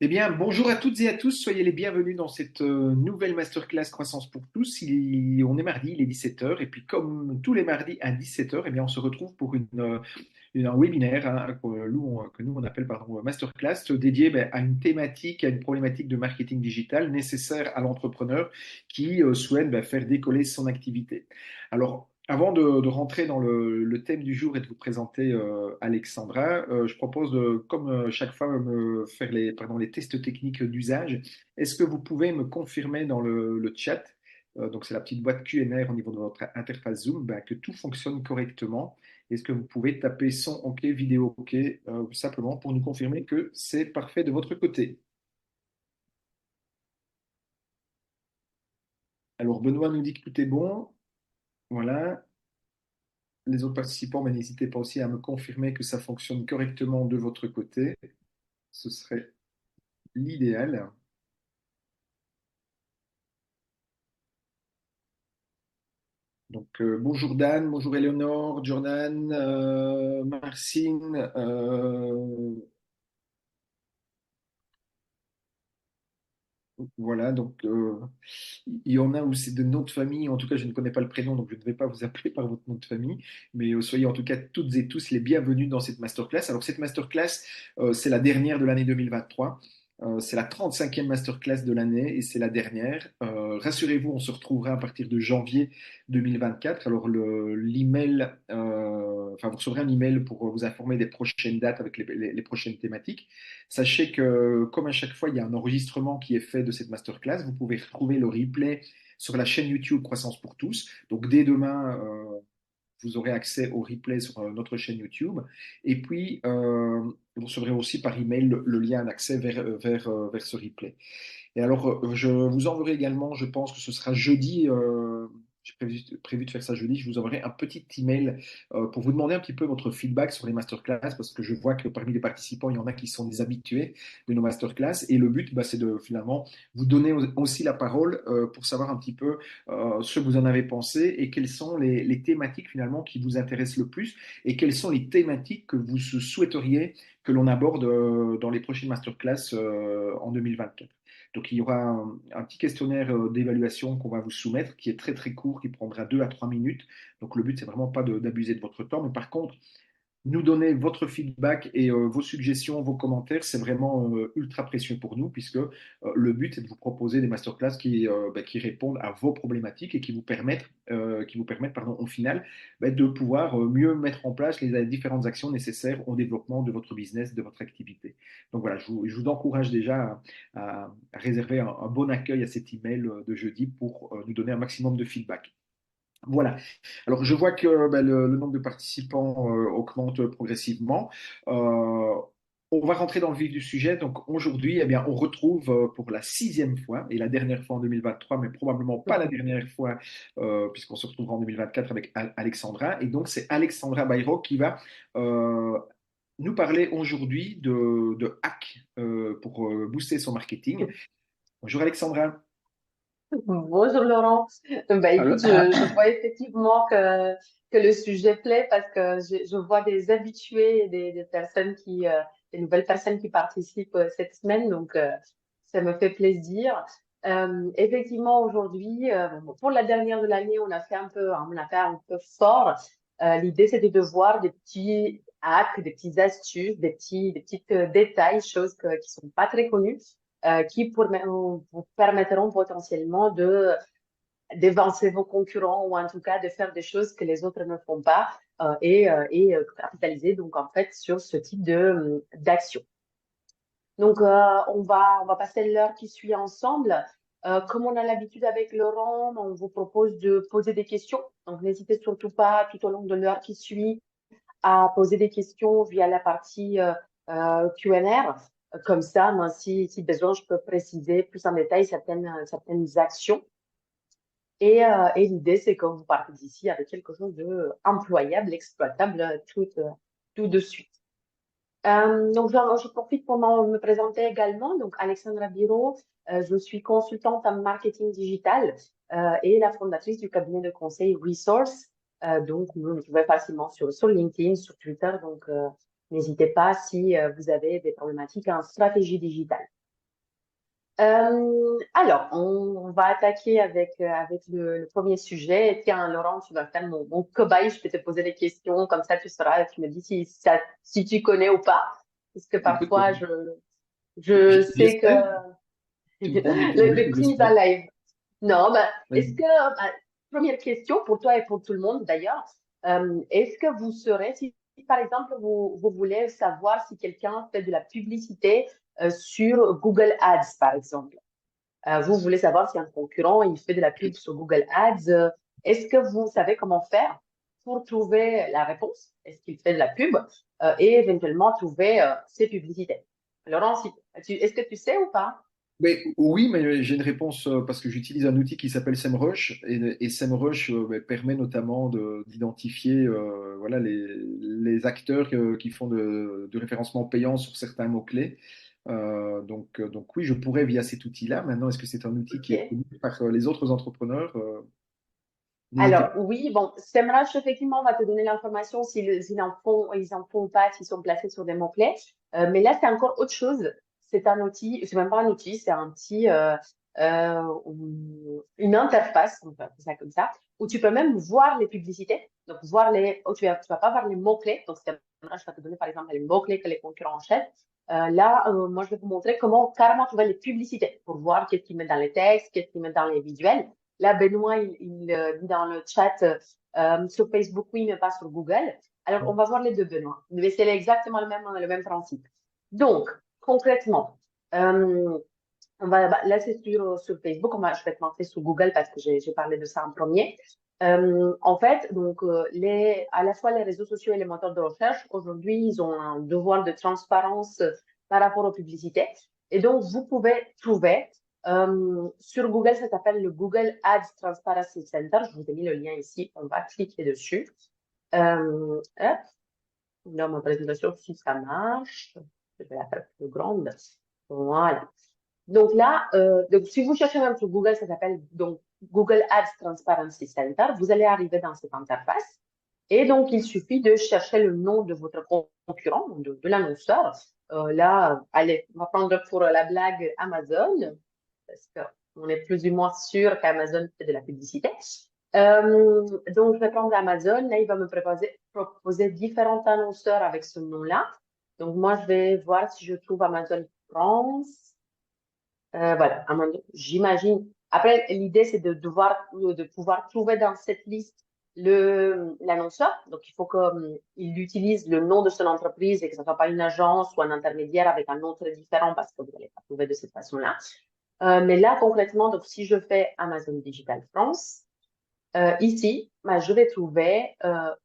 Eh bien, bonjour à toutes et à tous, soyez les bienvenus dans cette nouvelle masterclass Croissance pour tous. On est mardi, il est 17 heures, et puis comme tous les mardis à 17 heures, eh bien, on se retrouve pour un webinaire hein, que nous on appelle pardon, masterclass, dédié à une thématique, à une problématique de marketing digital nécessaire à l'entrepreneur qui souhaite faire décoller son activité. Alors, avant de rentrer dans le thème du jour et de vous présenter Alexandra, je propose de, comme chaque fois, me faire les tests techniques d'usage. Est-ce que vous pouvez me confirmer dans le chat, donc c'est la petite boîte QNR au niveau de votre interface Zoom, que tout fonctionne correctement? Est-ce que vous pouvez taper son OK, vidéo OK, simplement pour nous confirmer que c'est parfait de votre côté? Alors, Benoît nous dit que tout est bon. Voilà. Les autres participants, mais n'hésitez pas aussi à me confirmer que ça fonctionne correctement de votre côté. Ce serait l'idéal. Donc, bonjour Dan, bonjour Eleonore, Jordan, Marcine. Voilà, donc il y en a où c'est de nom de famille. En tout cas, je ne connais pas le prénom, donc je ne vais pas vous appeler par votre nom de famille. Mais soyez en tout cas toutes et tous les bienvenus dans cette masterclass. Alors, cette masterclass, c'est la dernière de l'année 2023. C'est la 35e masterclass de l'année et c'est la dernière. Rassurez-vous, on se retrouvera à partir de janvier 2024. Alors, l'email, enfin, vous recevrez un email pour vous informer des prochaines dates avec les prochaines thématiques. Sachez que, comme à chaque fois, il y a un enregistrement qui est fait de cette masterclass. Vous pouvez retrouver le replay sur la chaîne YouTube Croissance pour tous. Donc, dès demain, vous aurez accès au replay sur notre chaîne YouTube. Et puis, vous recevrez aussi par email le lien d'accès vers ce replay. Et alors, je vous enverrai également, je pense que ce sera jeudi, j'ai prévu de faire ça jeudi, je vous enverrai un petit email pour vous demander un petit peu votre feedback sur les masterclass, parce que je vois que parmi les participants, il y en a qui sont des habitués de nos masterclass. Et le but, c'est de finalement vous donner aussi la parole pour savoir un petit peu ce que vous en avez pensé et quelles sont les thématiques finalement qui vous intéressent le plus et quelles sont les thématiques que vous souhaiteriez que l'on aborde dans les prochaines masterclass en 2024. Donc, il y aura un petit questionnaire d'évaluation qu'on va vous soumettre qui est très très court, qui prendra 2 à 3 minutes. Donc, le but, c'est vraiment pas d'abuser de votre temps, mais par contre, nous donner votre feedback et vos suggestions, vos commentaires, c'est vraiment ultra précieux pour nous, puisque le but, c'est de vous proposer des masterclass qui répondent à vos problématiques et qui vous permettent pardon, au final, de pouvoir mieux mettre en place les différentes actions nécessaires au développement de votre business, de votre activité. Donc voilà, je vous encourage déjà à réserver un bon accueil à cet email de jeudi pour nous donner un maximum de feedback. Voilà. Alors, je vois que le nombre de participants augmente progressivement. Euh, on va rentrer dans le vif du sujet. Donc, aujourd'hui, eh bien, on retrouve pour la 6e fois, et la dernière fois en 2023, mais probablement pas la dernière fois, puisqu'on se retrouvera en 2024 avec Alexandra. Et donc, c'est Alexandra Bayro qui va nous parler aujourd'hui de hack pour booster son marketing. Bonjour Alexandra. Bonjour Laurent. Écoute, Alors, je vois effectivement que le sujet plaît parce que je vois des habitués et des personnes des nouvelles personnes qui participent cette semaine, donc ça me fait plaisir. Effectivement, aujourd'hui, bon, pour la dernière de l'année, on a fait un peu fort. L'idée, c'était de voir des petits hacks, des petites astuces, des petites détails, choses qui sont pas très connues vous permettront potentiellement d'évancer vos concurrents ou en tout cas de faire des choses que les autres ne font pas et capitaliser donc en fait sur ce type de d'action. Donc on va passer l'heure qui suit ensemble. Comme on a l'habitude avec Laurent, on vous propose de poser des questions. Donc n'hésitez surtout pas tout au long de l'heure qui suit à poser des questions via la partie Q&R. Comme ça, moi, si besoin, je peux préciser plus en détail certaines actions. Et l'idée, c'est que vous partez d'ici avec quelque chose de employable, exploitable tout de suite. Donc, je profite pour me présenter également. Donc, Alexandra Biro, je suis consultante en marketing digital et la fondatrice du cabinet de conseil Resource. Donc, vous me trouvez facilement sur LinkedIn, sur Twitter. Donc, n'hésitez pas si vous avez des problématiques en stratégie digitale. Alors, on va attaquer avec le premier sujet. Et tiens, Laurent, tu vas faire mon cobaye. Je peux te poser des questions, comme ça tu sauras, tu me dis si tu connais ou pas. Parce que Écoute, parfois, je sais que j'espère, tu me prends au le dépourvu, quiz en j'espère. live. Non, ben, est-ce Vas-y. que, première question pour toi et pour tout le monde d'ailleurs, est-ce que vous saurez, si par exemple vous voulez savoir si quelqu'un fait de la publicité sur Google Ads, par exemple, vous voulez savoir si un concurrent il fait de la pub sur Google Ads, est-ce que vous savez comment faire pour trouver la réponse? Est-ce qu'il fait de la pub et éventuellement trouver ses publicités? Laurent, est-ce que tu sais ou pas? Mais, oui, mais j'ai une réponse parce que j'utilise un outil qui s'appelle SEMrush et SEMrush permet notamment d'identifier voilà, les acteurs qui font du référencement payant sur certains mots-clés. Donc oui, je pourrais via cet outil-là. Maintenant, est-ce que c'est un outil qui est Ok. connu par les autres entrepreneurs? N'hésitez Alors, pas. oui, bon, SEMrush, effectivement, va te donner l'information ils en font pas, s'ils sont placés sur des mots-clés. Mais là, c'est encore autre chose. C'est un outil, c'est même pas un outil, c'est un petit, une interface, on peut appeler ça comme ça, où tu peux même voir les publicités. Donc, tu vas pas voir les mots-clés. Donc, SEMrush va te donner, par exemple, les mots-clés que les concurrents achètent. Là, moi, je vais vous montrer comment carrément trouver les publicités pour voir qu'est-ce qu'ils mettent dans les textes, qu'est-ce qu'ils mettent dans les visuels. Là, Benoît, il dit dans le chat sur Facebook, oui, mais pas sur Google. Alors, on va voir les deux, Benoît. Mais c'est exactement le même principe. Donc, concrètement, euh, là, c'est sur Facebook. Je vais te montrer sur Google parce que j'ai parlé de ça en premier. En fait, donc, à la fois les réseaux sociaux et les moteurs de recherche, aujourd'hui, ils ont un devoir de transparence par rapport aux publicités. Et donc, vous pouvez trouver sur Google, ça s'appelle le Google Ads Transparency Center. Je vous ai mis le lien ici. On va cliquer dessus. Hop. Là, ma présentation, si ça marche, je vais la faire plus grande. Voilà. Donc là, donc si vous cherchez même sur Google, ça s'appelle donc Google Ads Transparency Center. Vous allez arriver dans cette interface. Et donc, il suffit de chercher le nom de votre concurrent, de l'annonceur. Là, allez, on va prendre pour la blague Amazon, parce qu'on est plus ou moins sûr qu'Amazon fait de la publicité. Donc, je vais prendre Amazon. Là, il va me proposer différents annonceurs avec ce nom-là. Donc, moi, je vais voir si je trouve Amazon France. Voilà, j'imagine. Après, l'idée, c'est de pouvoir trouver dans cette liste l'annonceur. Donc, il faut qu'il utilise le nom de son entreprise et que ce ne soit pas une agence ou un intermédiaire avec un nom très différent parce que vous n'allez pas trouver de cette façon-là. Mais là, concrètement, donc, si je fais Amazon Digital France, ici, bah, je vais trouver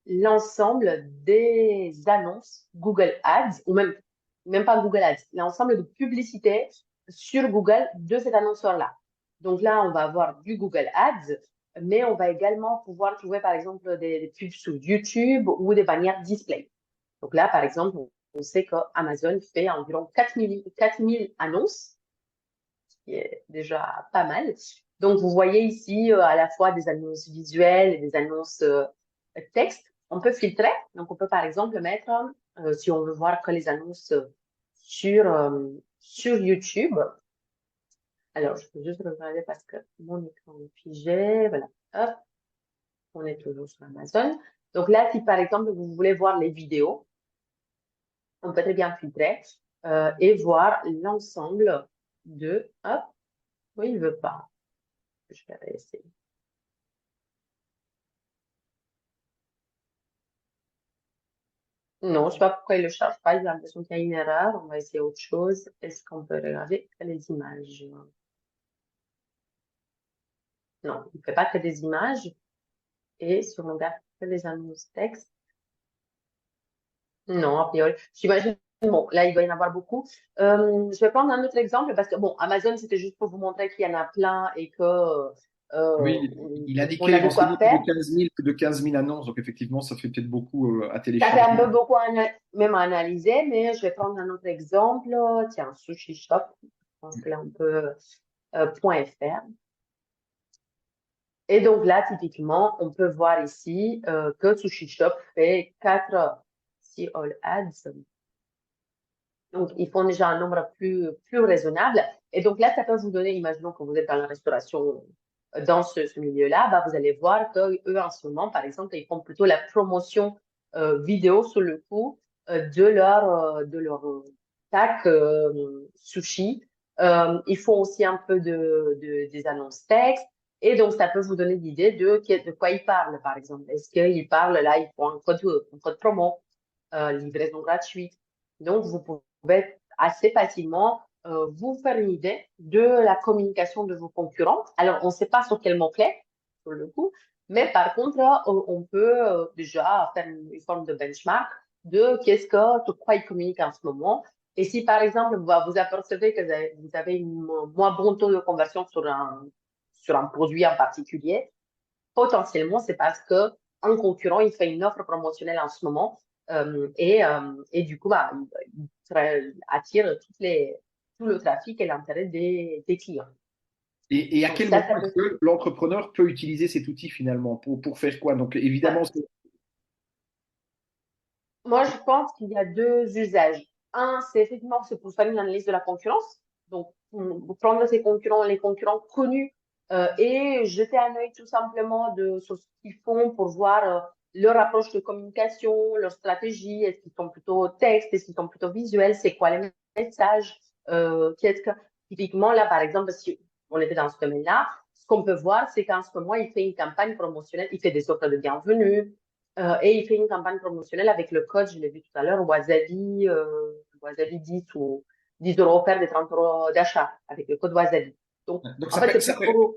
l'ensemble des annonces Google Ads, ou même pas Google Ads, l'ensemble de publicités sur Google de cet annonceur-là. Donc là, on va avoir du Google Ads, mais on va également pouvoir trouver, par exemple, des pubs sur YouTube ou des bannières display. Donc là, par exemple, on sait qu'Amazon fait environ 4000 annonces, ce qui est déjà pas mal. Donc, vous voyez ici à la fois des annonces visuelles et des annonces texte. On peut filtrer. Donc, on peut par exemple mettre, si on veut voir que les annonces sur YouTube. Alors, je peux juste regarder parce que mon écran est figé. Voilà. Hop, on est toujours sur Amazon. Donc là, si par exemple, vous voulez voir les vidéos, on peut très bien filtrer et voir l'ensemble hop, oui, il veut pas. Je vais essayer. Non, je sais pas pourquoi il le charge pas. J'ai l'impression qu'il y a une erreur. On va essayer autre chose. Est-ce qu'on peut regarder les images? Non, il ne fait pas que des images. Et si on regarde que les annonces texte, non, a priori. J'imagine, bon, là, il va y en avoir beaucoup. Je vais prendre un autre exemple parce que, bon, Amazon, c'était juste pour vous montrer qu'il y en a plein et que Oui, il on a indiquait, de quoi mentionné plus faire. de 15 000 annonces, donc effectivement, ça fait peut-être beaucoup à Ça fait un télécharger. peu beaucoup même à analyser, mais je vais prendre un autre exemple. Tiens, Sushi Shop. Je pense que là, on peut .fr. Et donc là, typiquement, on peut voir ici que Sushi Shop fait 4 si all ads. Donc, ils font déjà un nombre plus raisonnable. Et donc là, ça peut vous donner, imaginons que vous êtes dans la restauration, dans ce milieu-là, bah, vous allez voir que eux, en ce moment, par exemple, ils font plutôt la promotion vidéo sur le coup de leur tac sushi. Ils font aussi un peu des annonces textes. Et donc, ça peut vous donner l'idée de quoi ils parlent, par exemple. Est-ce qu'ils parlent, là, ils font un code promo, livraison gratuite. Donc, vous pouvez assez facilement vous faire une idée de la communication de vos concurrents. Alors, on ne sait pas sur quel mot-clé, sur le coup, mais par contre, on peut déjà faire une forme de benchmark sur quoi ils communiquent en ce moment. Et si, par exemple, vous apercevez que vous avez un moins bon taux de conversion sur un produit en particulier, potentiellement, c'est parce que un concurrent, il fait une offre promotionnelle en ce moment et du coup, bah, il attire tout le trafic et l'intérêt des clients. Et à Donc quel ça, moment ça est-ce peut. que l'entrepreneur peut utiliser cet outil finalement pour faire quoi? Donc évidemment, Moi, je pense qu'il y a deux usages. Un, c'est effectivement c'est pour faire une analyse de la concurrence. Donc, pour prendre les concurrents connus et jeter un œil tout simplement sur ce qu'ils font pour voir leur approche de communication, leur stratégie. Est-ce qu'ils sont plutôt texte, est-ce qu'ils sont plutôt visuels, c'est quoi les messages, qu'est-ce que. Typiquement, là, par exemple, si on était dans ce domaine-là, ce qu'on peut voir, c'est qu'en ce moment, il fait une campagne promotionnelle, il fait des offres de bienvenue, et il fait une campagne promotionnelle avec le code, je l'ai vu tout à l'heure, Wasabi 10 ou 10 euros offerts des 30 euros d'achat avec le code Wasabi. Donc, donc en fait, c'est plus pour.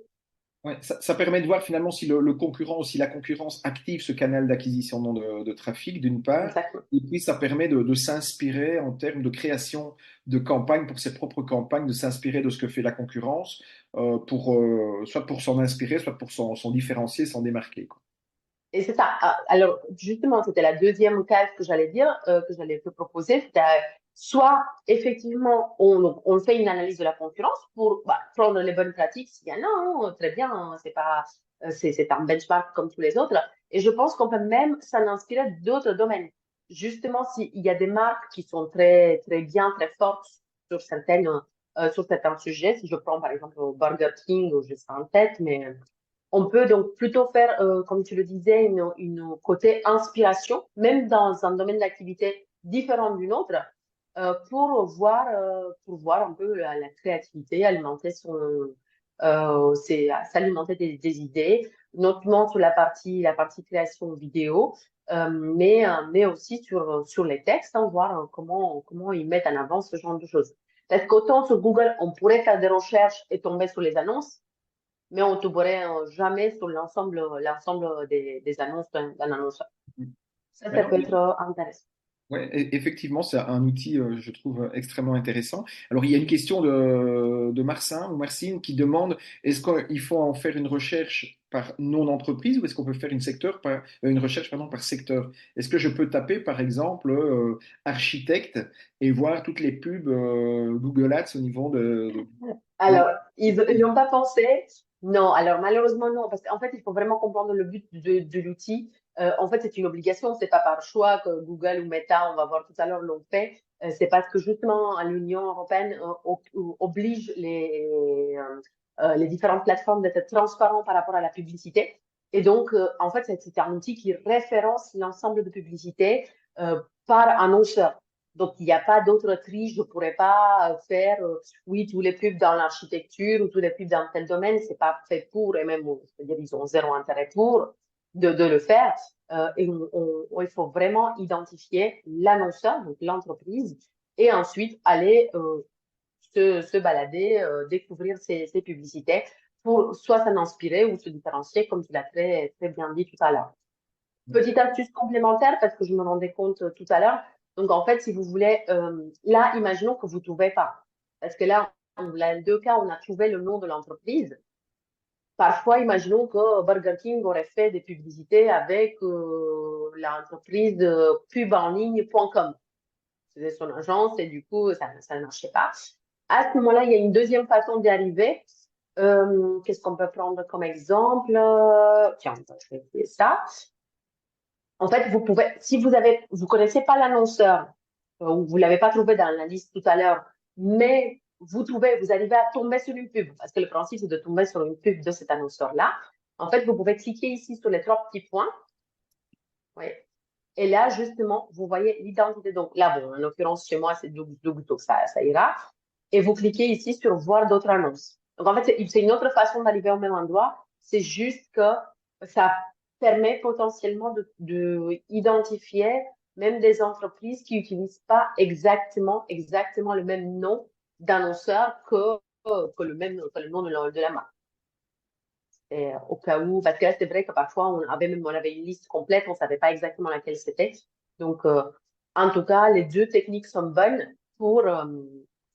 ouais, ça permet de voir finalement si le concurrent ou si la concurrence active ce canal d'acquisition de trafic, d'une part, Exactement. et puis ça permet de s'inspirer en termes de création de campagnes pour ses propres campagnes, de s'inspirer de ce que fait la concurrence, soit pour s'en inspirer, soit pour s'en différencier, s'en démarquer, quoi. Et c'est ça. Ah, alors, justement, c'était la deuxième case que j'allais dire, que j'allais te proposer. C'était soit, effectivement, on fait une analyse de la concurrence pour prendre les bonnes pratiques. S'il y en a, très bien, hein, c'est pas, c'est un benchmark comme tous les autres. Et je pense qu'on peut même s'en inspirer d'autres domaines. Justement, s'il y a des marques qui sont très, très bien, très fortes sur certains sujets, si je prends par exemple Burger King, je sais en tête, mais on peut donc plutôt faire, comme tu le disais, une côté inspiration, même dans un domaine d'activité différent d'une autre, pour voir un peu la créativité, s'alimenter des idées, notamment sur la partie création vidéo, mais aussi sur les textes, hein, voir comment ils mettent en avant ce genre de choses. Parce qu'autant sur Google, on pourrait faire des recherches et tomber sur les annonces, mais on ne tomberait jamais sur l'ensemble des annonces d'un annonceur. Ça Alors, peut être intéressant. ouais, effectivement, c'est un outil, je trouve, extrêmement intéressant. Alors, il y a une question de Marcin ou Marcine qui demande, est-ce qu'il faut en faire une recherche par nom d'entreprise ou est-ce qu'on peut faire une recherche pardon, par secteur? Est-ce que je peux taper, par exemple, architecte et voir toutes les pubs Google Ads au niveau de- Alors, ils n'y ont pas pensé. Non, alors malheureusement non, parce qu'en fait, il faut vraiment comprendre le but de l'outil. En fait, c'est une obligation, c'est pas par choix que Google ou Meta, on va voir tout à l'heure, l'ont fait. C'est parce que justement, l'Union européenne oblige les différentes plateformes d'être transparents par rapport à la publicité. Et donc, en fait, c'est un outil qui référence l'ensemble de publicités par annonceur. Donc, il n'y a pas d'autre tri. Je ne pourrais pas faire, oui, tous les pubs dans l'architecture ou tous les pubs dans tel domaine. C'est pas fait pour, et même, c'est-à-dire, ils ont zéro intérêt pour de le faire. Et il faut vraiment identifier l'annonceur, donc l'entreprise, et ensuite aller se balader, découvrir ces publicités pour soit s'en inspirer ou se différencier, comme tu l'as très, très bien dit tout à l'heure. Petite astuce complémentaire, parce que je me rendais compte tout à l'heure. Donc, en fait, si vous voulez, là, imaginons que vous ne trouvez pas. Parce que là, dans les deux cas, on a trouvé le nom de l'entreprise. Parfois, imaginons que Burger King aurait fait des publicités avec l'entreprise pubenligne.com. C'était son agence et du coup, ça ne marchait pas. À ce moment-là, il y a une deuxième façon d'y arriver. Qu'est-ce qu'on peut prendre comme exemple? Tiens, je vais essayer ça. En fait, si vous connaissez pas l'annonceur ou vous l'avez pas trouvé dans la liste tout à l'heure, mais vous arrivez à tomber sur une pub, parce que le principe, c'est de tomber sur une pub de cet annonceur-là. En fait, vous pouvez cliquer ici sur les trois petits points. Oui. Et là, justement, vous voyez l'identité. Donc là, bon, en l'occurrence, chez moi, c'est Doug, donc ça ira. Et vous cliquez ici sur voir d'autres annonces. Donc en fait, c'est une autre façon d'arriver au même endroit. C'est juste que ça permet potentiellement de identifier même des entreprises qui n'utilisent pas exactement le même nom d'annonceur que le nom de la marque. Et au cas où, parce que là, c'est vrai que parfois, on avait une liste complète, on savait pas exactement laquelle c'était. Donc, en tout cas, les deux techniques sont bonnes pour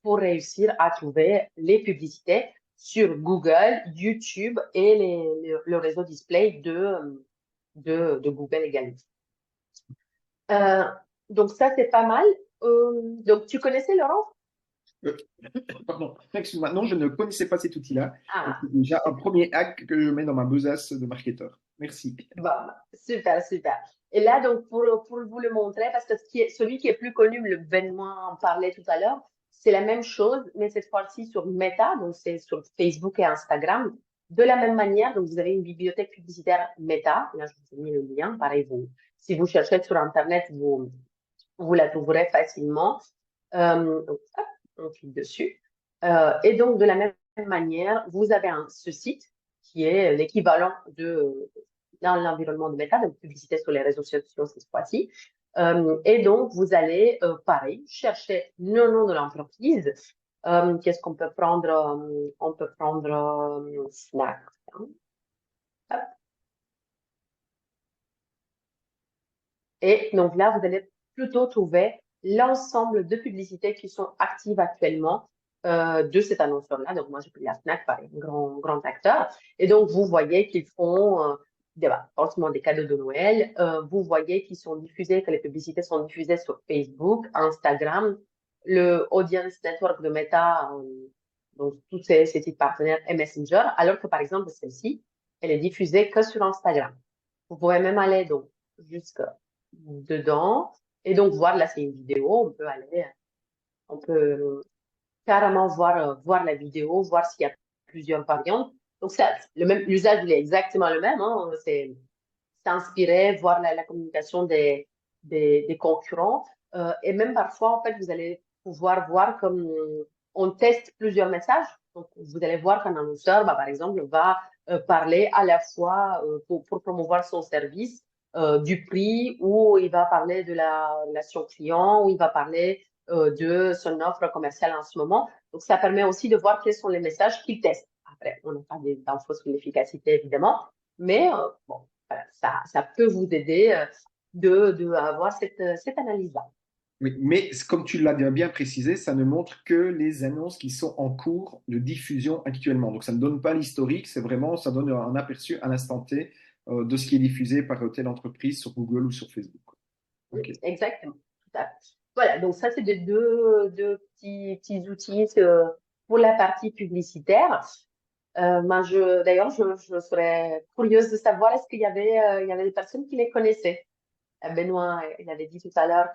réussir à trouver les publicités sur Google, YouTube et le réseau display de Google également. Euh, donc, ça, c'est pas mal. Donc, tu connaissais, Laurent? Euh, Pardon, excuse-moi. Non, je ne connaissais pas cet outil-là. Donc, Ah, c'est déjà un premier hack que je mets dans ma besace de marketeur. Merci. bon, super, super. Et là, donc, pour vous le montrer, parce que celui qui est plus connu, le Benoît en parlait tout à l'heure, c'est la même chose, mais cette fois-ci sur Meta, donc c'est sur Facebook et Instagram. De la même manière, donc vous avez une bibliothèque publicitaire Meta. Là, je vous ai mis le lien. Pareil, si vous cherchez sur Internet, vous la trouverez facilement. Donc, hop, on clique dessus. Et donc, de la même manière, vous avez ce site qui est l'équivalent dans l'environnement de Meta, donc publicité sur les réseaux sociaux cette fois-ci. Et donc, vous allez, pareil, chercher le nom de l'entreprise. Qu'est-ce qu'on peut prendre? On peut prendre Snack. Hop. Et donc là, vous allez plutôt trouver l'ensemble de publicités qui sont actives actuellement de cet annonceur-là. Donc moi, j'ai pris la Fnac, pareil, un grand acteur. Et donc, vous voyez qu'ils font forcément des cadeaux de Noël. Vous voyez qu'ils sont diffusés, que les publicités sont diffusées sur Facebook, Instagram, le Audience Network de Meta, donc tous ces types partenaires et Messenger, alors que par exemple, celle-ci, elle est diffusée que sur Instagram. Vous pouvez même aller donc jusque dedans. Et donc, voir, là, c'est une vidéo, on peut carrément voir la vidéo, voir s'il y a plusieurs variantes. Donc, ça, l'usage, il est exactement le même, hein. C'est s'inspirer, voir la communication des concurrents. Et même parfois, en fait, vous allez pouvoir voir comme on teste plusieurs messages. Donc, vous allez voir qu'un annonceur, bah, par exemple, va parler à la fois pour promouvoir son service, du prix, ou il va parler de la relation client, ou il va parler de son offre commerciale en ce moment. Donc, ça permet aussi de voir quels sont les messages qu'il teste. Après, on n'a pas d'infos sur l'efficacité, évidemment, mais bon, voilà, ça peut vous aider de avoir cette analyse-là. Oui, mais comme tu l'as bien précisé, ça ne montre que les annonces qui sont en cours de diffusion actuellement. Donc ça ne donne pas l'historique, c'est vraiment, ça donne un aperçu à l'instant T de ce qui est diffusé par telle entreprise sur Google ou sur Facebook. Oui, Ok. exactement. Tout à fait. Voilà, donc ça, c'est des deux petits outils pour la partie publicitaire. D'ailleurs, je serais curieuse de savoir est-ce il y avait des personnes qui les connaissaient. Benoît, il avait dit tout à l'heure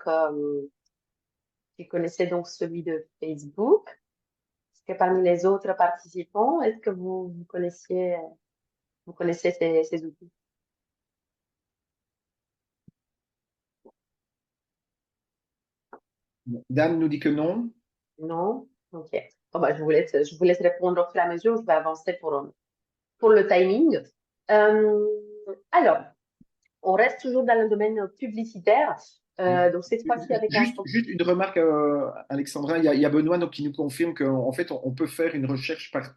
qu'il connaissait donc celui de Facebook. Est-ce que parmi les autres participants, est-ce que vous connaissez ces outils? Dan nous dit que non. Non? Ok. Bon, bah, je vous laisse répondre au fur et à mesure. Je vais avancer pour le timing. Euh, alors, on reste toujours dans le domaine publicitaire. Donc, cette fois-ci avec un Juste une remarque, Alexandra, il y a Benoît donc, qui nous confirme qu'en fait, on peut faire une recherche par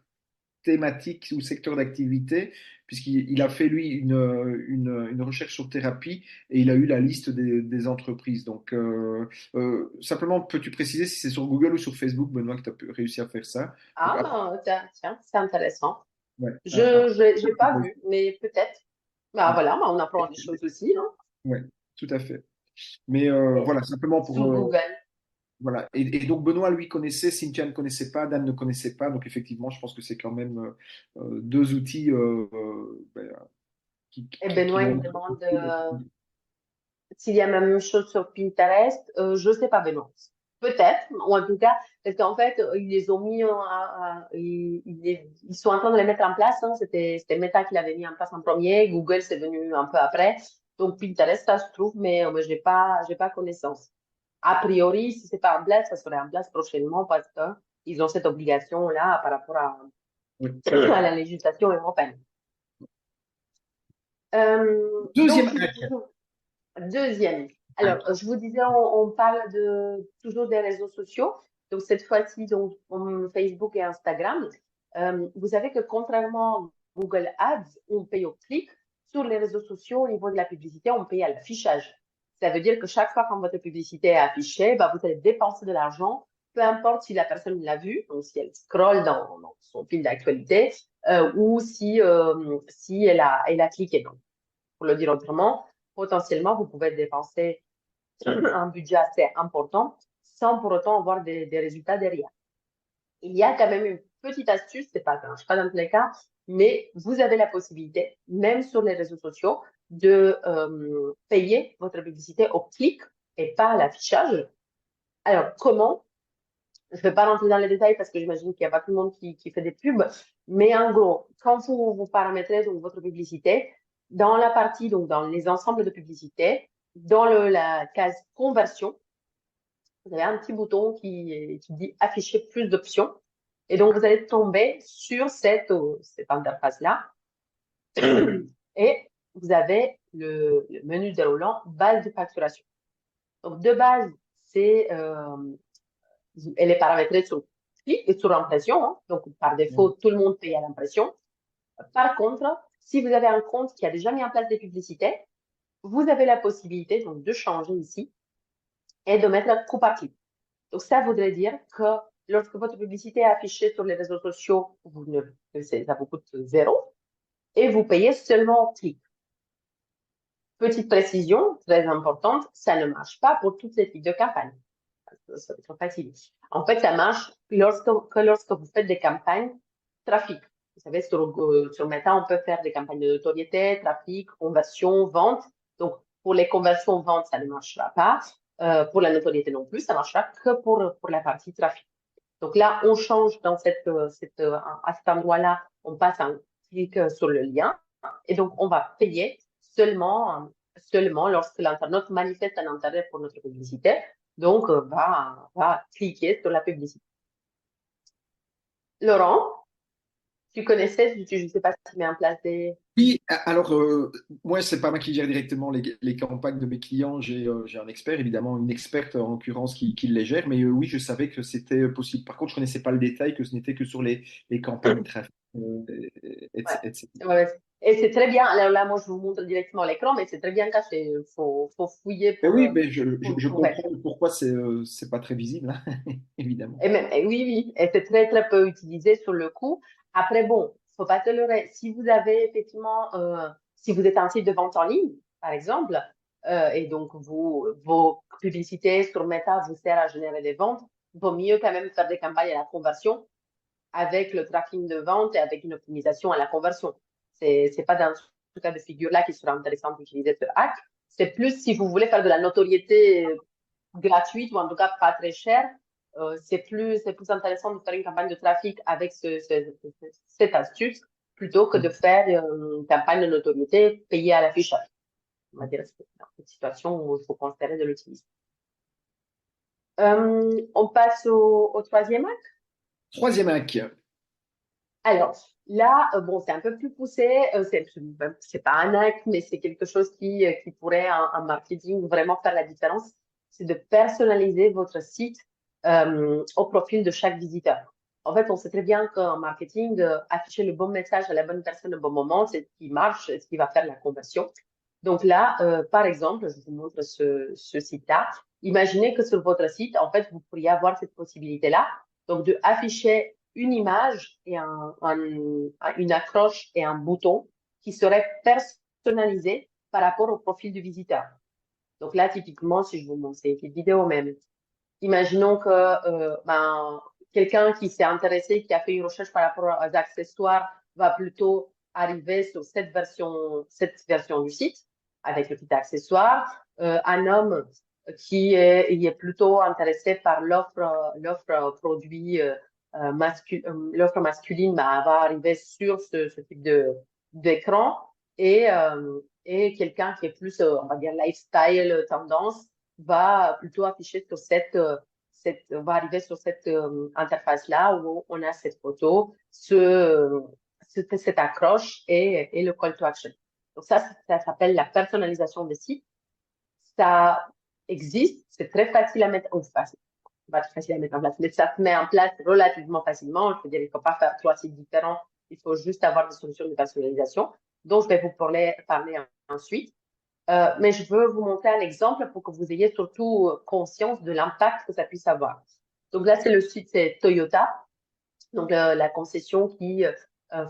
thématique ou secteur d'activité, puisqu'il a fait, lui, une recherche sur thérapie et il a eu la liste des entreprises. Donc, simplement, peux-tu préciser si c'est sur Google ou sur Facebook, Benoît, que tu as réussi à faire ça? Donc, Ah, tiens, c'est intéressant. ouais, J'ai pas vu, mais peut-être. Bah voilà, bah, on apprend des choses aussi, hein. ouais, tout à fait. Mais Mais voilà, simplement pour, sous Google. voilà. Et donc Benoît, lui, connaissait, Cynthia ne connaissait pas, Dan ne connaissait pas. Donc effectivement, je pense que c'est quand même deux outils ben, Et qui Benoît, il vont me être demande, utiles. s'il y a la même chose sur Pinterest, je sais pas vraiment. Peut-être, ou en tout cas, parce qu'en fait, ils les ont mis, ils sont en train de les mettre en place. Hein. C'était Meta qui l'avait mis en place en premier. Google, c'est venu un peu après. Donc, Pinterest, ça se trouve, mais moi, j'ai pas connaissance. A priori, si c'est pas en place, ça serait en place prochainement parce que ils ont cette obligation-là par rapport Oui. à la législation européenne. Donc, Deuxième je hack. disais, deuxième. Alors, je vous disais, on parle toujours des réseaux sociaux. Donc, cette fois-ci, donc, Facebook et Instagram. Vous savez que contrairement à Google Ads, on paye au clic. Sur les réseaux sociaux, au niveau de la publicité, on paye à l'affichage. Ça veut dire que chaque fois que votre publicité est affichée, bah, vous allez dépenser de l'argent, peu importe si la personne l'a vue, donc si elle scrolle dans son fil d'actualité, ou si elle a cliqué. Donc, pour le dire autrement, potentiellement, vous pouvez dépenser un budget assez important sans pour autant avoir des résultats derrière. Il y a quand même une petite astuce, c'est pas grave, pas dans tous les cas, mais vous avez la possibilité, même sur les réseaux sociaux, de payer votre publicité au clic et pas à l'affichage. Alors, comment? Je ne vais pas rentrer dans les détails parce que j'imagine qu'il n'y a pas tout le monde qui fait des pubs, mais en gros, quand vous paramétrez donc votre publicité, dans la partie, donc dans les ensembles de publicité, dans la case conversion, vous avez un petit bouton qui dit afficher plus d'options. Et donc, vous allez tomber sur cette interface-là. Et vous avez le menu déroulant base de facturation. Donc, de base, elle est paramétrée sur clic et sur impression. Hein. Donc, par défaut, tout le monde paye à l'impression. Par contre, si vous avez un compte qui a déjà mis en place des publicités, vous avez la possibilité donc de changer ici et de mettre coup par clic. Donc, ça voudrait dire que lorsque votre publicité est affichée sur les réseaux sociaux, ça vous coûte 0 et vous payez seulement au clic. Petite précision, très importante, ça ne marche pas pour toutes les types de campagnes. Ça va être facile. En fait, ça marche lorsque vous faites des campagnes trafic. Vous savez, sur Meta, on peut faire des campagnes de notoriété, trafic, conversion, vente. Donc, pour les conversions, vente, ça ne marchera pas. Pour la notoriété non plus, ça marchera que pour la partie trafic. Donc là, on change dans à cet endroit-là, on passe un clic sur le lien et donc on va payer seulement lorsque l'internaute manifeste un intérêt pour notre publicité. Donc, va cliquer sur la publicité. Laurent, tu connaissais, je ne sais pas si tu mets en place des... Oui, alors moi, c'est pas moi qui gère directement les campagnes de mes clients. J'ai un expert, évidemment, une experte en l'occurrence qui les gère. Mais oui, je savais que c'était possible. Par contre, je connaissais pas le détail, que ce n'était que sur les campagnes trafic, Ouais. etc. Ouais. Et c'est très bien. Alors là, moi, je vous montre directement l'écran, mais c'est très bien caché. Faut fouiller Mais oui, mais pour je trouver. comprends pourquoi c'est pas très visible, hein, évidemment. Et oui, oui, et c'est très, très peu utilisé sur le coup. Après, bon, faut pas se leurrer. Si vous avez effectivement, si vous êtes un site de vente en ligne, par exemple, et donc vos publicités sur Meta vous servent à générer des ventes, vaut mieux quand même faire des campagnes à la conversion avec le tracking de vente et avec une optimisation à la conversion. C'est pas dans ce cas de figure-là qu'il sera intéressant d'utiliser ce hack. C'est plus si vous voulez faire de la notoriété gratuite ou en tout cas pas très chère, c'est plus intéressant de faire une campagne de trafic avec cette astuce plutôt que de faire une campagne de notoriété payée à l'affichage. On va dire c'est dans cette situation où il faut considérer de l'utiliser. On passe au troisième acte. Troisième hack. Alors, là, bon, c'est un peu plus poussé. C'est pas un acte, mais c'est quelque chose qui pourrait, en marketing, vraiment faire la différence. C'est de personnaliser votre site au profil de chaque visiteur. En fait, on sait très bien qu'en marketing, afficher le bon message à la bonne personne au bon moment, c'est ce qui marche, c'est ce qui va faire la conversion. Donc là, par exemple, je vous montre ce site-là. Imaginez que sur votre site, en fait, vous pourriez avoir cette possibilité-là. Donc, de afficher une image et une accroche et un bouton qui serait personnalisé par rapport au profil du visiteur. Donc là, typiquement, si je vous montre cette vidéo même, imaginons que quelqu'un qui s'est intéressé, qui a fait une recherche par rapport aux accessoires, va plutôt arriver sur cette version du site avec le petit accessoire. un homme il est plutôt intéressé par l'offre produit l'offre masculine bah, va arriver sur ce type d'écran et quelqu'un qui est plus, on va dire, lifestyle tendance va plutôt afficher sur va arriver sur cette interface-là où on a cette photo, cette accroche et le call to action. Donc ça s'appelle la personnalisation des sites. Ça existe, c'est très facile à mettre, pas très facile à mettre en place, mais ça se met en place relativement facilement. Je veux dire, il ne faut pas faire 3 sites différents, il faut juste avoir des solutions de personnalisation dont je vais vous parler ensuite. Mais je veux vous montrer un exemple pour que vous ayez surtout conscience de l'impact que ça puisse avoir. Donc là, c'est le site, c'est Toyota, donc la concession qui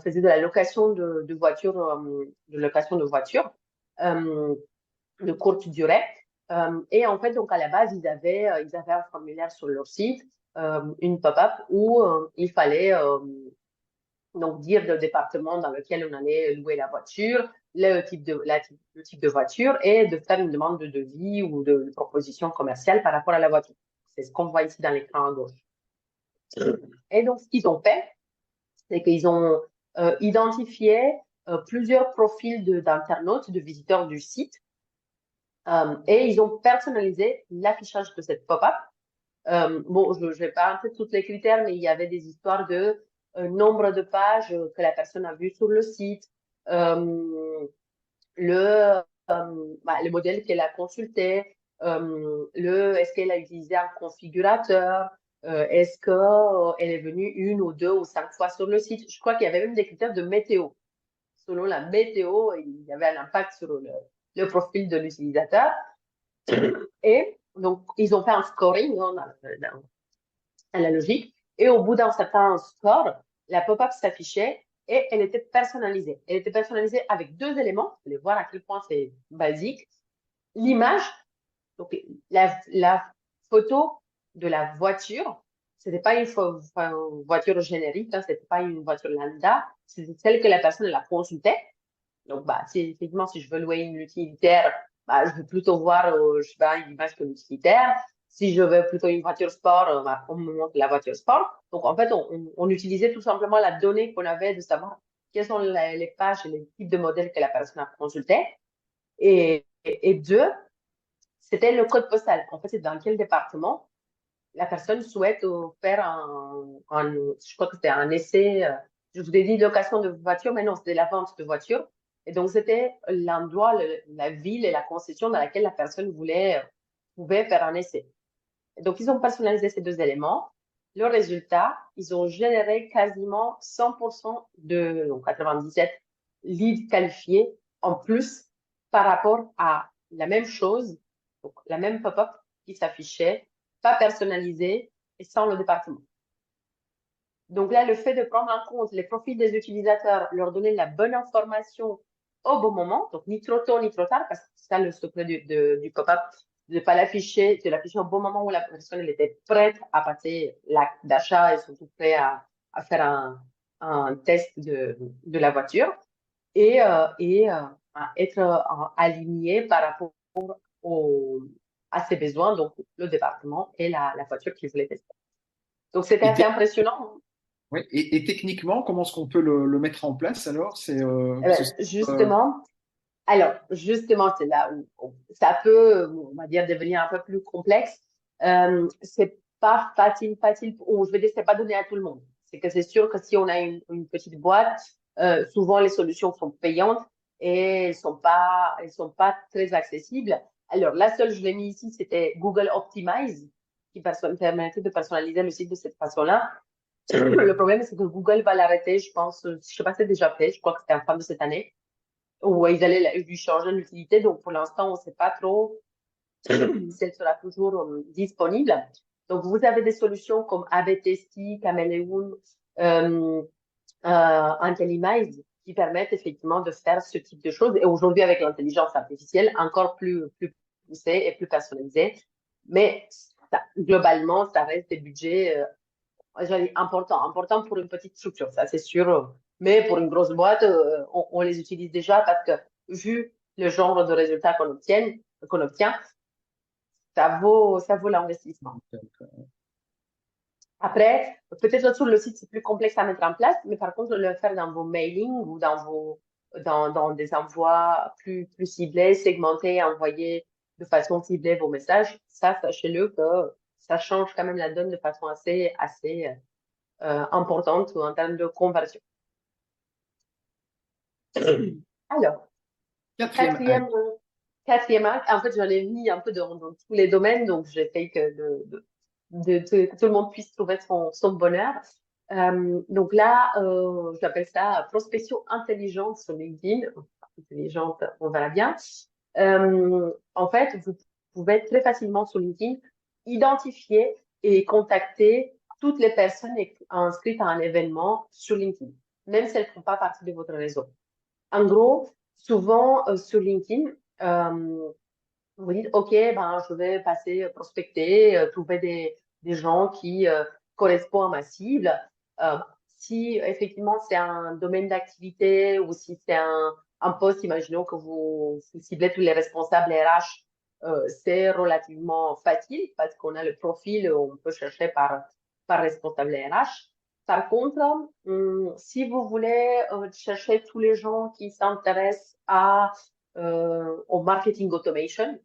faisait de la location de voitures, de courte durée. Et en fait, donc à la base, ils avaient un formulaire sur leur site, une pop-up où il fallait donc dire le département dans lequel on allait louer la voiture, le type de voiture et de faire une demande de devis ou de proposition commerciale par rapport à la voiture. C'est ce qu'on voit ici dans l'écran à gauche. Et donc, ce qu'ils ont fait, c'est qu'ils ont identifié plusieurs profils d'internautes, de visiteurs du site, et ils ont personnalisé l'affichage de cette pop-up. Bon, je vais pas entrer tous les critères, mais il y avait des histoires de nombre de pages que la personne a vues sur le site, le modèle qu'elle a consulté, est-ce qu'elle a utilisé un configurateur, est-ce qu'elle est venue 1 ou 2 ou 5 fois sur le site. Je crois qu'il y avait même des critères de météo. Selon la météo, il y avait un impact sur le profil de l'utilisateur. Et donc, ils ont fait un scoring à la logique. Et au bout d'un certain score, la pop-up s'affichait et elle était personnalisée. Elle était personnalisée avec 2 éléments. Vous allez voir à quel point c'est basique. L'image, donc la photo de la voiture, c'était pas une voiture générique, hein, c'était pas une voiture lambda, c'était celle que la personne la consultait. Donc, bah, effectivement, si je veux louer une utilitaire, bah, je veux plutôt voir, je sais pas, une image que l'utilitaire. Si je veux plutôt une voiture sport, bah, on me montre la voiture sport. Donc, en fait, on utilisait tout simplement la donnée qu'on avait de savoir quelles sont les pages et les types de modèles que la personne a consulté. Et deux, c'était le code postal. En fait, c'est dans quel département la personne souhaite faire je crois que c'était un essai, je vous ai dit location de voiture, mais non, c'était la vente de voiture. Et donc, c'était l'endroit, la ville et la concession dans laquelle la personne pouvait faire un essai. Et donc, ils ont personnalisé ces 2 éléments. Le résultat, ils ont généré quasiment 100% donc 97 leads qualifiés en plus par rapport à la même chose, donc la même pop-up qui s'affichait, pas personnalisée et sans le département. Donc là, le fait de prendre en compte les profils des utilisateurs, leur donner la bonne information au bon moment, donc ni trop tôt ni trop tard, parce que c'est ça le secret du pop-up, de pas l'afficher, de l'afficher au bon moment où la personne elle était prête à passer l'acte d'achat et surtout prête à faire un test de la voiture et à être aligné par rapport à ses besoins, donc le département et la voiture qu'il voulait tester. Donc c'était Et, assez impressionnant. ouais, et techniquement, comment est-ce qu'on peut le mettre en place alors? Justement, alors, justement, c'est là où ça peut, on va dire, devenir un peu plus complexe. C'est pas facile, ou je veux dire, c'est pas donné à tout le monde. C'est que c'est sûr que si on a une petite boîte, souvent les solutions sont payantes et elles sont pas très accessibles. Alors, la seule, je l'ai mis ici, c'était Google Optimize, qui permettait de personnaliser le site de cette façon-là. Le problème, c'est que Google va l'arrêter, je pense, je sais pas si c'est déjà fait, je crois que c'était en fin de cette année où ils allaient lui changer l'utilité. Donc, pour l'instant, on ne sait pas trop si elle sera toujours disponible. Donc, vous avez des solutions comme A/B Testing, Chameleon, IntelliMize qui permettent effectivement de faire ce type de choses. Et aujourd'hui, avec l'intelligence artificielle, encore plus poussée et plus personnalisée. Mais globalement, ça reste des budgets important pour une petite structure, ça c'est sûr. Mais pour une grosse boîte, on les utilise déjà parce que vu le genre de résultats qu'on obtient, qu'on obtient, ça vaut l'investissement. Après, peut-être sur le site, c'est plus complexe à mettre en place, mais par contre, le faire dans vos mailings ou dans des envois plus ciblés, segmentés, envoyer de façon ciblée vos messages, ça, sachez-le que ça change quand même la donne de façon assez importante en termes de conversion. Alors, Quatrième hack. quatrième hack, en fait, j'en ai mis un peu dans tous les domaines, donc j'essaye que que tout le monde puisse trouver son bonheur. Donc là, j'appelle ça prospection intelligente sur LinkedIn. Intelligente, on verra bien. En fait, vous pouvez très facilement sur LinkedIn identifier et contacter toutes les personnes inscrites à un événement sur LinkedIn, même si elles ne font pas partie de votre réseau. En gros, souvent sur LinkedIn, vous dites, OK, ben, je vais passer prospecter, trouver des gens qui correspondent à ma cible. Si effectivement c'est un domaine d'activité ou si c'est un poste, imaginons que vous ciblez tous les responsables RH, c'est relativement facile parce qu'on a le profil, on peut chercher par responsable RH. Par contre, si vous voulez chercher tous les gens qui s'intéressent au marketing automation,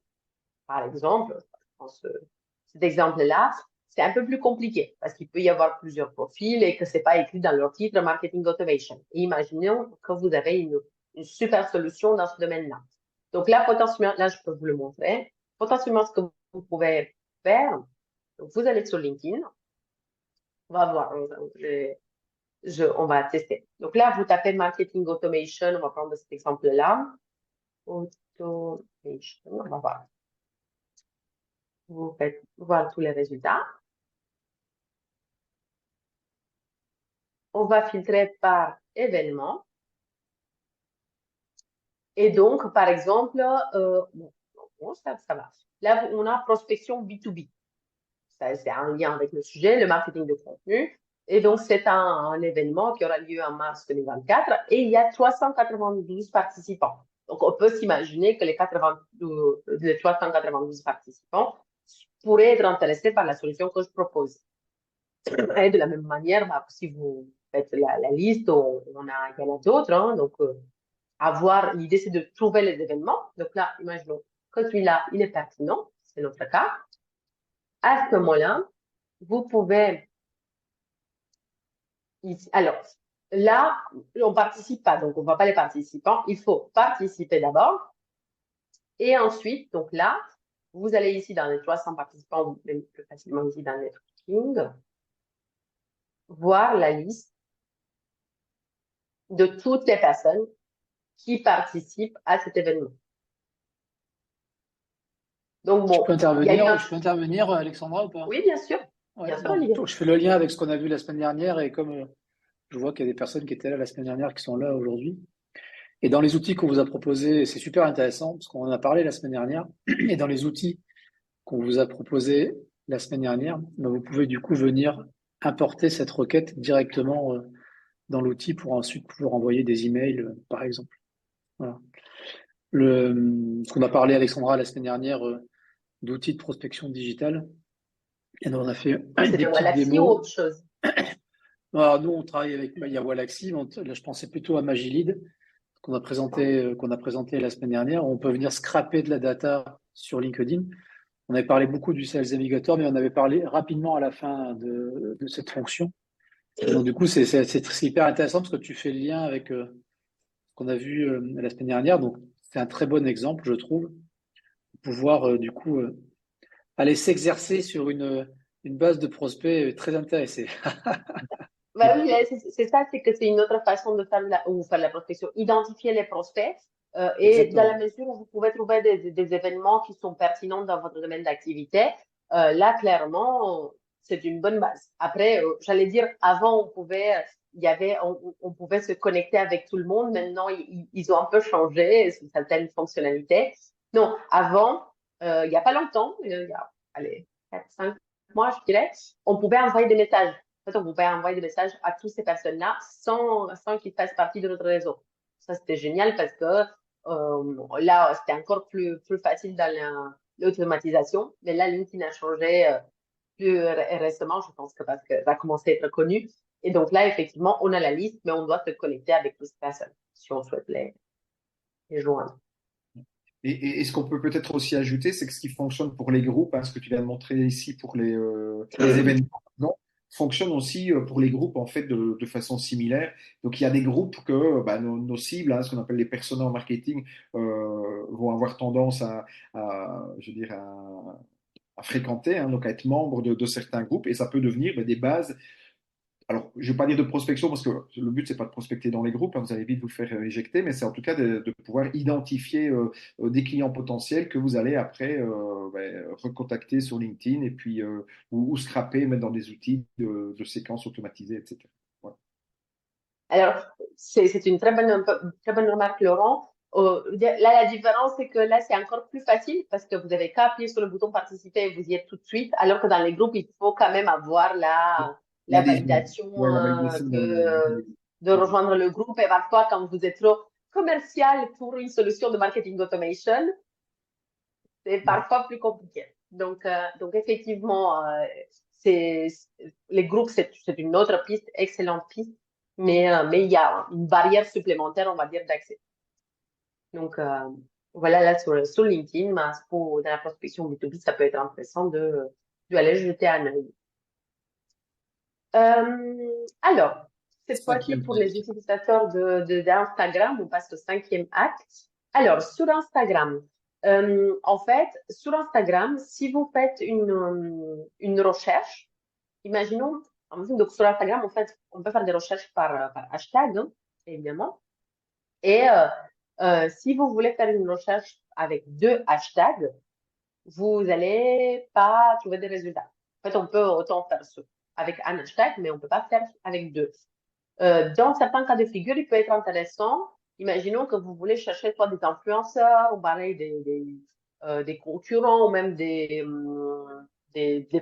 par exemple, je pense que cet exemple-là, c'est un peu plus compliqué parce qu'il peut y avoir plusieurs profils et que c'est pas écrit dans leur titre marketing automation. Et imaginons que vous avez une super solution dans ce domaine-là. Donc là, potentiellement, là, je peux vous le montrer. Potentiellement, ce que vous pouvez faire, donc vous allez sur LinkedIn, on va voir, on va tester. Donc là, vous tapez marketing automation, on va prendre cet exemple-là. Automation, on va voir. Vous faites voir tous les résultats. On va filtrer par événement. Et donc, par exemple, ça va. Là, on a prospection B2B. C'est un lien avec le sujet, le marketing de contenu. Et donc, c'est un événement qui aura lieu en mars 2024 et il y a 392 participants. Donc, on peut s'imaginer que les 392 participants pourraient être intéressés par la solution que je propose. Et de la même manière, bah, si vous faites la liste, il y en a d'autres. Hein, donc, l'idée, c'est de trouver les événements. Donc là, imaginons que celui-là, il est pertinent. C'est notre cas. À ce moment-là, vous pouvez alors, là, on participe pas, donc on voit pas les participants. Il faut participer d'abord. Et ensuite, donc là, vous allez ici dans les 300 participants, ou même plus facilement ici dans Networking, voir la liste de toutes les personnes qui participent à cet événement. Donc bon, je peux intervenir, Alexandra, ou pas? Oui, bien sûr. Ouais, Bien sûr, Olivier. je fais le lien avec ce qu'on a vu la semaine dernière et comme je vois qu'il y a des personnes qui étaient là la semaine dernière qui sont là aujourd'hui. Et dans les outils qu'on vous a proposés, c'est super intéressant parce qu'on en a parlé la semaine dernière. Et dans les outils qu'on vous a proposés la semaine dernière, ben, vous pouvez du coup venir importer cette requête directement dans l'outil pour ensuite pouvoir envoyer des emails, par exemple. Voilà. Ce qu'on a parlé, Alexandra, la semaine dernière, d'outils de prospection digitale. Et donc, on a fait des petites Wallaxy démos. ou autre chose? Alors, nous, on travaille avec, il y a Wallaxy, là, je pensais plutôt à Magilid, qu'on a présenté la semaine dernière. On peut venir scraper de la data sur LinkedIn. On avait parlé beaucoup du Sales Navigator, mais on avait parlé rapidement à la fin de cette fonction. Et donc, du coup, c'est hyper intéressant parce que tu fais le lien avec ce qu'on a vu la semaine dernière. Donc, c'est un très bon exemple, je trouve, de pouvoir, du coup, aller s'exercer sur une base de prospects très intéressés. Bah oui, c'est ça, c'est que c'est une autre façon de faire la prospection. Identifier les prospects et dans Exactement. la mesure où vous pouvez trouver des événements qui sont pertinents dans votre domaine d'activité, là, clairement, c'est une bonne base. Après, j'allais dire, avant, on pouvait se connecter avec tout le monde. Maintenant, ils ont un peu changé certaines fonctionnalités. Non, avant, il n'y a pas longtemps, il y a, allez, 4, 5 mois, je dirais, on pouvait envoyer des messages. En fait, on pouvait envoyer des messages à toutes ces personnes-là sans qu'ils fassent partie de notre réseau. Ça, c'était génial parce que là, c'était encore plus facile dans l'automatisation. Mais là, LinkedIn a changé plus récemment, je pense que parce que ça a commencé à être connu. Et donc là, effectivement, on a la liste, mais on doit se connecter avec toutes ces personnes si on souhaite les joindre. Et ce qu'on peut peut-être aussi ajouter, c'est que ce qui fonctionne pour les groupes, hein, ce que tu viens de montrer ici pour les événements, non, fonctionne aussi pour les groupes en fait de façon similaire. Donc il y a des groupes que bah, nos cibles, hein, ce qu'on appelle les personas en marketing, vont avoir tendance je veux dire, à fréquenter, hein, donc à être membre de certains groupes, et ça peut devenir bah, des bases. Alors, je ne vais pas dire de prospection parce que le but, c'est pas de prospecter dans les groupes, hein, vous allez vite vous faire éjecter, mais c'est en tout cas de pouvoir identifier des clients potentiels que vous allez après ben, recontacter sur LinkedIn et puis ou scraper, mettre dans des outils de séquences automatisées, etc. Voilà. Alors, c'est une très bonne remarque, Laurent. Là, la différence, c'est que là, c'est encore plus facile parce que vous avez qu'à appuyer sur le bouton participer et vous y êtes tout de suite, alors que dans les groupes, il faut quand même avoir la L'adhésion, validation ouais, la validation de rejoindre le groupe. Et parfois, quand vous êtes trop commercial pour une solution de marketing automation, c'est parfois plus compliqué. Donc effectivement, les groupes, c'est une autre piste, excellente piste, mais il y a une barrière supplémentaire, on va dire, d'accès. Donc, voilà, là, sur LinkedIn, mais dans la prospection B2B, ça peut être intéressant aller jeter un œil. Alors, cette fois-ci, cinquième pour piste. les utilisateurs d'Instagram, on passe au cinquième acte. Alors, sur Instagram, en fait, sur Instagram, si vous faites une recherche, imaginons, donc sur Instagram, en fait, on peut faire des recherches par hashtag, hein, évidemment. Et si vous voulez faire une recherche avec 2 hashtags, vous n'allez pas trouver des résultats. En fait, on peut autant faire ça avec un hashtag, mais on ne peut pas faire avec 2. Dans certains cas de figure, il peut être intéressant. Imaginons que vous voulez chercher soit des influenceurs, ou pareil, des concurrents, ou même des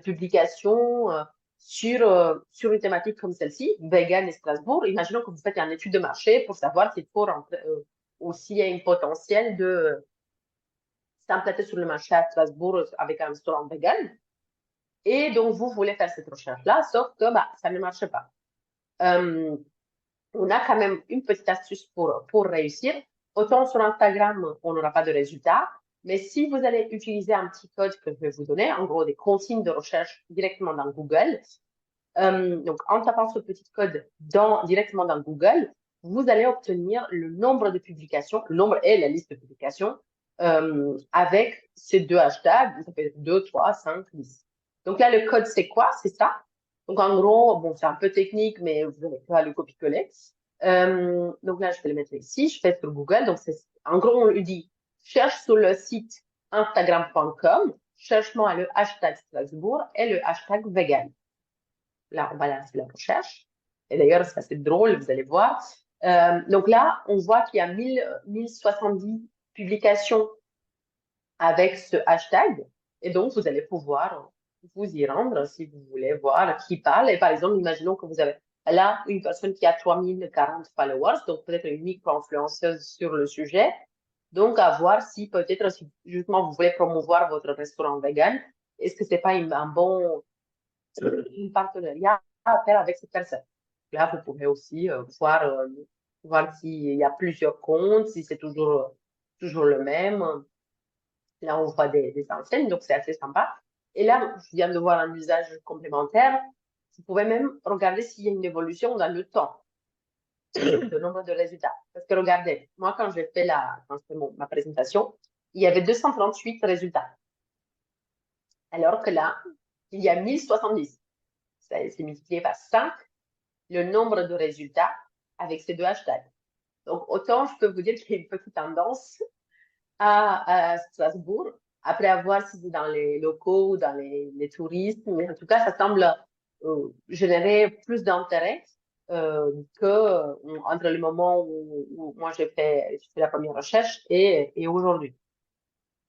publications sur une thématique comme celle-ci, vegan et Strasbourg. Imaginons que vous faites une étude de marché pour savoir s'il faut rentrer, ou s'il y a un potentiel de s'implanter sur le marché à Strasbourg avec un restaurant vegan. Et donc, vous voulez faire cette recherche-là, sauf que bah, ça ne marche pas. On a quand même une petite astuce pour réussir. Autant sur Instagram, on n'aura pas de résultats, mais si vous allez utiliser un petit code que je vais vous donner, en gros des consignes de recherche directement dans Google, donc en tapant ce petit code directement dans Google, vous allez obtenir le nombre de publications, le nombre et la liste de publications avec ces 2 hashtags, ça peut être 2, 3, 5, 10. Donc là, le code, c'est quoi? C'est ça. Donc en gros, bon, c'est un peu technique, mais vous n'avez pas à le copier-coller. Donc là, je vais le mettre ici, je fais sur Google. Donc en gros, on lui dit, cherche sur le site instagram.com, cherche-moi le hashtag Strasbourg et le hashtag vegan. Là, on va lancer la recherche. Et d'ailleurs, c'est assez drôle, vous allez voir. Donc là, on voit qu'il y a 1070 publications avec ce hashtag. Et donc, vous allez pouvoir vous y rendre si vous voulez voir qui parle. Et par exemple, imaginons que vous avez là une personne qui a 3040 followers, donc peut-être une micro-influenceuse sur le sujet. Donc, à voir si peut-être, si justement vous voulez promouvoir votre restaurant vegan, est-ce que c'est pas un bon partenariat à faire avec cette personne? Là, vous pouvez aussi voir s'il y a plusieurs comptes, si c'est toujours le même. Là, on voit des enseignes, donc c'est assez sympa. Et là, je viens de voir un usage complémentaire. Vous pouvez même regarder s'il y a une évolution dans le temps, le nombre de résultats. Parce que regardez, moi, quand j'ai fait ma présentation, il y avait 238 résultats. Alors que là, il y a 1070. C'est multiplié par 5 le nombre de résultats avec ces 2 hashtags. Donc, autant je peux vous dire qu'il y a une petite tendance à Strasbourg, après avoir si c'est dans les locaux ou dans les touristes, mais en tout cas, ça semble générer plus d'intérêt entre le moment où moi j'ai fait la première recherche et aujourd'hui.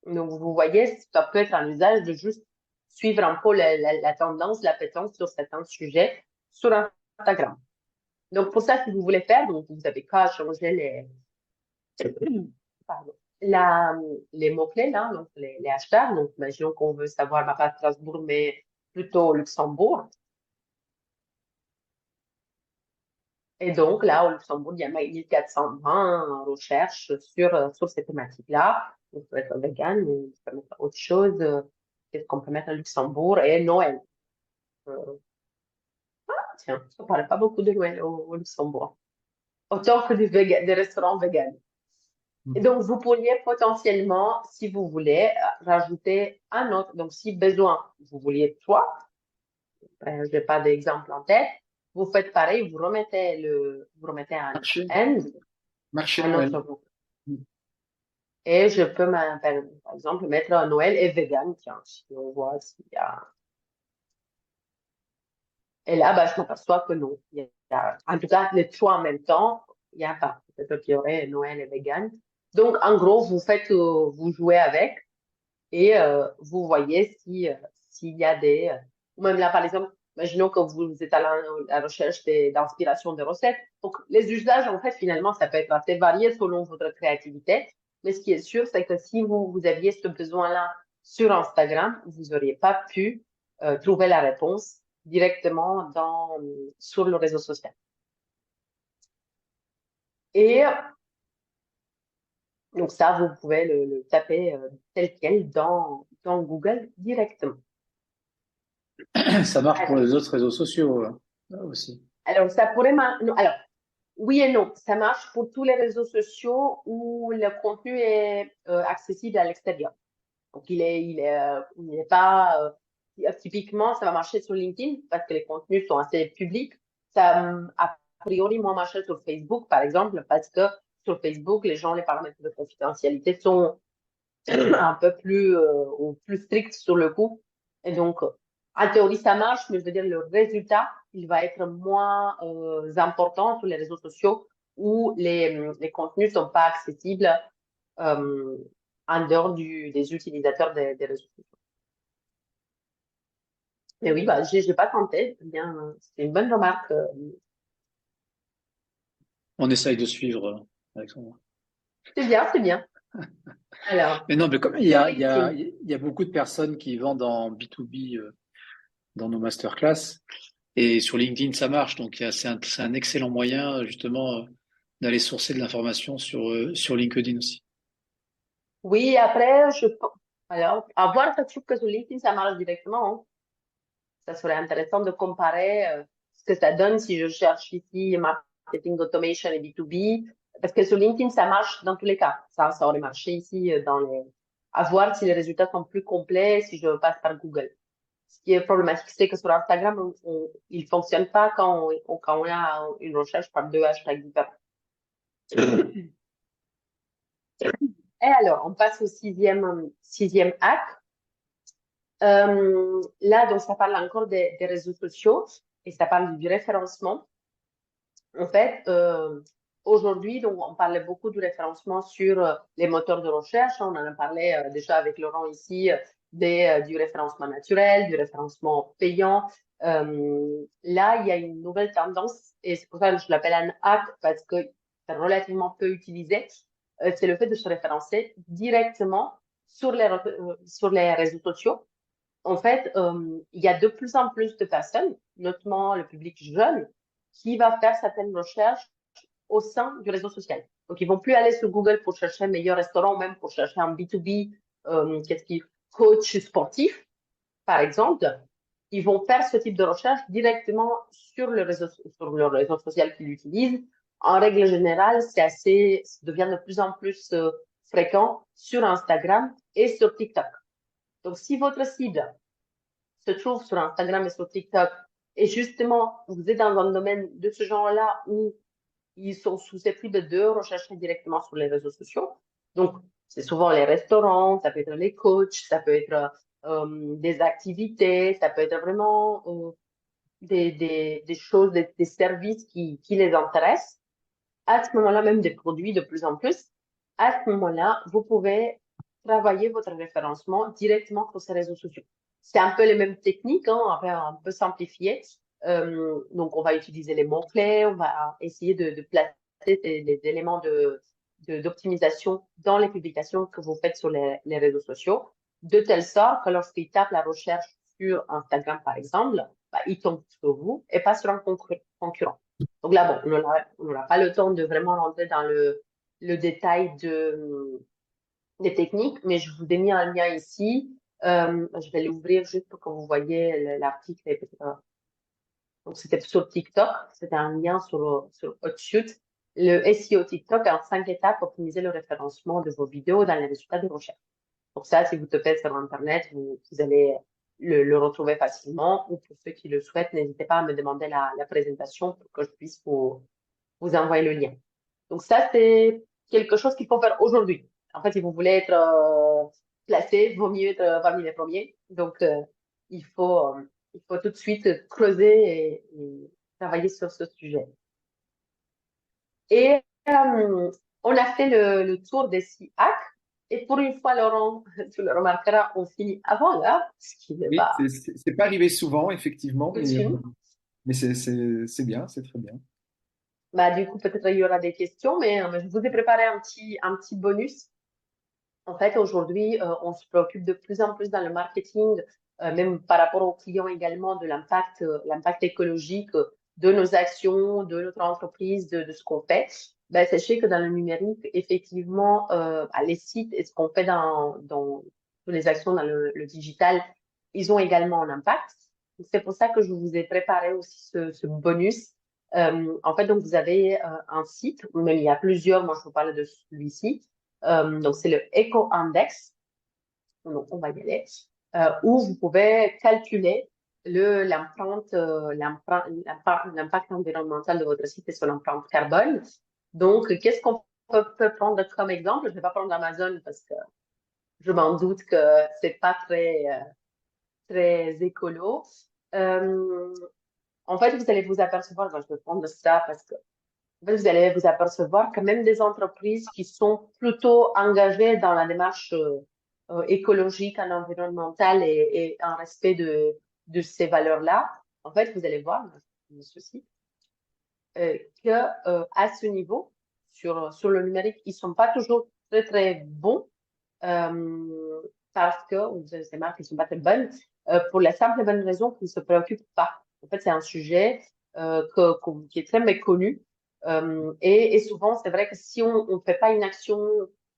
Donc, vous voyez, ça peut être un usage de juste suivre un peu la tendance, l'appétence sur certains sujets sur Instagram. Donc, pour ça, si vous voulez faire, donc vous avez qu'à changer pardon, la, les mots-clés, là, donc les hashtags. Donc, imaginons qu'on veut savoir, bah, pas Strasbourg, mais plutôt Luxembourg. Et donc, là, au Luxembourg, il y a 1420 recherches sur ces thématiques-là. On peut être vegan, mais on peut mettre autre chose. Qu'est-ce qu'on peut mettre à Luxembourg et Noël. Euh, tiens, ça ne parle pas beaucoup de Noël au Luxembourg. Autant que des restaurants véganes. Et donc, vous pourriez potentiellement, si vous voulez, rajouter un autre. Donc, si besoin, vous vouliez trois, je n'ai pas d'exemple en tête, vous faites pareil, vous remettez un Marché, end, marché de un Noël. autre mot. Et je peux, par exemple, mettre un Noël et vegan. Tiens, si on voit s'il y a. Et là, bah, je m'aperçois que non. En tout cas, les trois en même temps, il n'y a pas. Peut-être qu'il y aurait Noël et vegan. Donc, en gros, vous jouez avec. Et vous voyez si s'il y a ou même là par exemple, imaginons que vous êtes à la recherche d'inspiration de recettes. Donc les usages en fait finalement ça peut être assez varié selon votre créativité, mais ce qui est sûr c'est que si vous aviez ce besoin-là sur Instagram, vous n'auriez pas pu trouver la réponse directement sur le réseau social. Et donc ça, vous pouvez le taper tel quel dans Google directement. Ça marche pour Alors, les autres réseaux sociaux aussi. alors, ça pourrait non, alors, oui et non. Ça marche pour tous les réseaux sociaux où le contenu est accessible à l'extérieur. Donc, il n'est pas, typiquement, ça va marcher sur LinkedIn parce que les contenus sont assez publics. Ça, a priori, moins marcher sur Facebook, par exemple, parce que sur Facebook, les paramètres de confidentialité sont un peu plus, ou plus stricts sur le coup. Et donc, en théorie, ça marche, mais je veux dire, le résultat, il va être moins important sur les réseaux sociaux où les contenus sont pas accessibles euh, en dehors des utilisateurs des réseaux sociaux. Mais oui, bah, j'ai pas tenté. Eh bien, c'est une bonne remarque. On essaye de suivre, Alexandre. C'est bien, c'est bien. Alors, Mais non, mais comme sur LinkedIn. il y a beaucoup de personnes qui vendent en B2B dans nos masterclass, et sur LinkedIn, ça marche. Donc, c'est un excellent moyen, justement, d'aller sourcer de l'information sur LinkedIn aussi. Oui, après, alors, à voir, ça, je trouve que sur LinkedIn, ça marche directement, hein. Ça serait intéressant de comparer ce que ça donne si je cherche ici marketing automation et B2B. Parce que sur LinkedIn, ça marche dans tous les cas. Ça aurait marché ici à voir si les résultats sont plus complets si je passe par Google. Ce qui est problématique, c'est que sur Instagram, il fonctionne pas quand on a une recherche par deux hashtags différents. Et alors, on passe au sixième hack. Là, donc, ça parle encore des réseaux sociaux et ça parle du référencement. En fait, aujourd'hui, donc, on parlait beaucoup du référencement sur les moteurs de recherche. On en a parlé déjà avec Laurent ici du référencement naturel, du référencement payant. Là, il y a une nouvelle tendance et c'est pour ça que je l'appelle un hack parce que c'est relativement peu utilisé. C'est le fait de se référencer directement sur les réseaux sociaux. En fait, il y a de plus en plus de personnes, notamment le public jeune, qui va faire certaines recherches au sein du réseau social. Donc, ils vont plus aller sur Google pour chercher un meilleur restaurant ou même pour chercher un B2B, coach sportif, par exemple. Ils vont faire ce type de recherche directement sur le réseau social qu'ils utilisent. En règle générale, ça devient de plus en plus fréquent sur Instagram et sur TikTok. Donc, si votre cible se trouve sur Instagram et sur TikTok, et justement, vous êtes dans un domaine de ce genre-là où ils sont susceptibles de rechercher directement sur les réseaux sociaux. Donc, c'est souvent les restaurants, ça peut être les coachs, ça peut être des activités, ça peut être vraiment des choses, des services qui les intéressent. À ce moment-là, même des produits de plus en plus. À ce moment-là, vous pouvez travailler votre référencement directement sur ces réseaux sociaux. C'est un peu les mêmes techniques, hein, un peu simplifié. Donc, on va utiliser les mots-clés, on va essayer de placer les éléments d'optimisation dans les publications que vous faites sur les réseaux sociaux, de telle sorte que lorsqu'ils tapent la recherche sur Instagram, par exemple, bah, ils tombent sur vous et pas sur un concurrent. Donc là, bon, on n'aura pas le temps de vraiment rentrer dans le détail des techniques, mais je vous ai mis un lien ici. Je vais l'ouvrir juste pour que vous voyez l'article. Donc, c'était sur TikTok. C'était un lien sur HotShoot. Le SEO TikTok en 5 étapes pour optimiser le référencement de vos vidéos dans les résultats de recherche. Donc ça, si vous tapez sur Internet, vous allez le retrouver facilement. Ou pour ceux qui le souhaitent, n'hésitez pas à me demander la présentation pour que je puisse vous envoyer le lien. Donc ça, c'est quelque chose qu'il faut faire aujourd'hui. En fait, si vous voulez être placé, vaut mieux être parmi les premiers. Donc, il faut tout de suite creuser et travailler sur ce sujet. Et on a fait le tour des 6 hacks. Et pour une fois, Laurent, tu le remarqueras, on finit avant là, ce qui n'est Oui, pas c'est pas arrivé souvent, effectivement, coutume. mais c'est bien, c'est très bien. Bah, du coup, peut-être il y aura des questions, mais je vous ai préparé un petit bonus. En fait, aujourd'hui, on se préoccupe de plus en plus dans le marketing, même par rapport aux clients également, de l'impact écologique de nos actions, de notre entreprise, de ce qu'on fait. Ben, sachez que dans le numérique, effectivement, les sites et ce qu'on fait dans les actions dans le digital, ils ont également un impact. C'est pour ça que je vous ai préparé aussi ce bonus. En fait, donc vous avez un site, même il y a plusieurs, moi je vous parle de celui-ci. Donc, c'est le Eco Index. Donc, on va y aller. Où vous pouvez calculer l'impact environnemental de votre site et son empreinte carbone. Donc, qu'est-ce qu'on peut prendre comme exemple? Je ne vais pas prendre Amazon parce que je m'en doute que c'est pas très écolo. En fait, vous allez vous apercevoir, je vais prendre ça parce que en fait, vous allez vous apercevoir que même des entreprises qui sont plutôt engagées dans la démarche écologique, en environnemental et en respect de ces valeurs-là, en fait, vous allez voir, ceci, que à ce niveau, sur le numérique, ils sont pas toujours très bons parce que ou ces marques ne sont pas très bonnes pour la simple et bonne raison qu'ils ne se préoccupent pas. En fait, c'est un sujet qui est très méconnu. Et souvent, c'est vrai que si on ne fait pas une action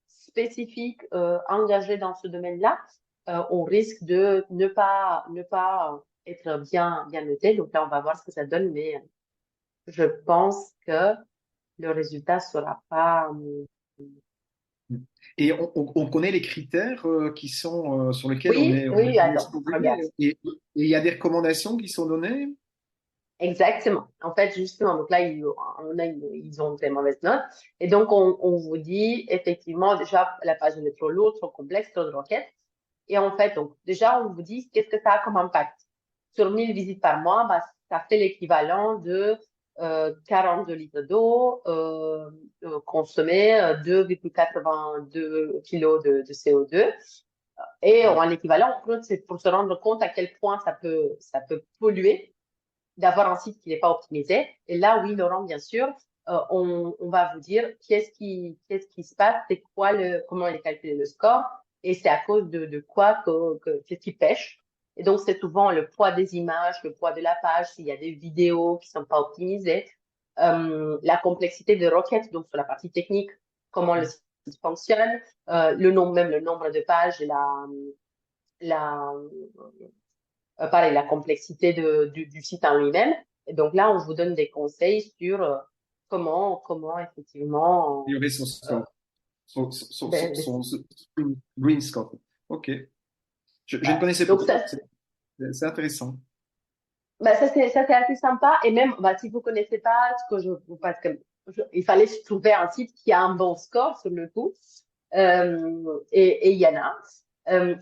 spécifique engagée dans ce domaine-là, on risque de ne pas être bien noté. Donc là, on va voir ce que ça donne, mais je pense que le résultat sera pas. Et on connaît les critères qui sont sur lesquels on est Oui, attends, regarde. exposé et il y a des recommandations qui sont données. Exactement. En fait, justement, donc là, ils ont des mauvaises notes. Et donc, on vous dit, effectivement, déjà, la page elle est trop lourde, trop complexe, trop de requêtes. Et en fait, donc, déjà, on vous dit, qu'est-ce que ça a comme impact? Sur 1000 visites par mois, bah, ça fait l'équivalent de 42 litres d'eau, consommer 2,82 kilos de CO2. Et en équivalent, c'est pour se rendre compte à quel point ça peut polluer d'avoir un site qui n'est pas optimisé. Et là, oui, Laurent, bien sûr, on va vous dire qu'est-ce qui se passe, c'est quoi comment il est calculé le score, et c'est à cause de quoi qu'est-ce qui pêche. Et donc, c'est souvent le poids des images, le poids de la page, s'il y a des vidéos qui sont pas optimisées, la complexité des requêtes, donc sur la partie technique, comment le site fonctionne, même le nombre de pages et la, pareil, la complexité du site en lui-même. Et donc là, on vous donne des conseils sur comment effectivement, Améliorer son euh, score, ben, son green score. Ok. Je ne connaissais pas. donc ça, C'est intéressant. bah ça c'est assez sympa. Et même, bah, si vous connaissez pas ce que parce que il fallait trouver un site qui a un bon score sur le coup. Et il y en a.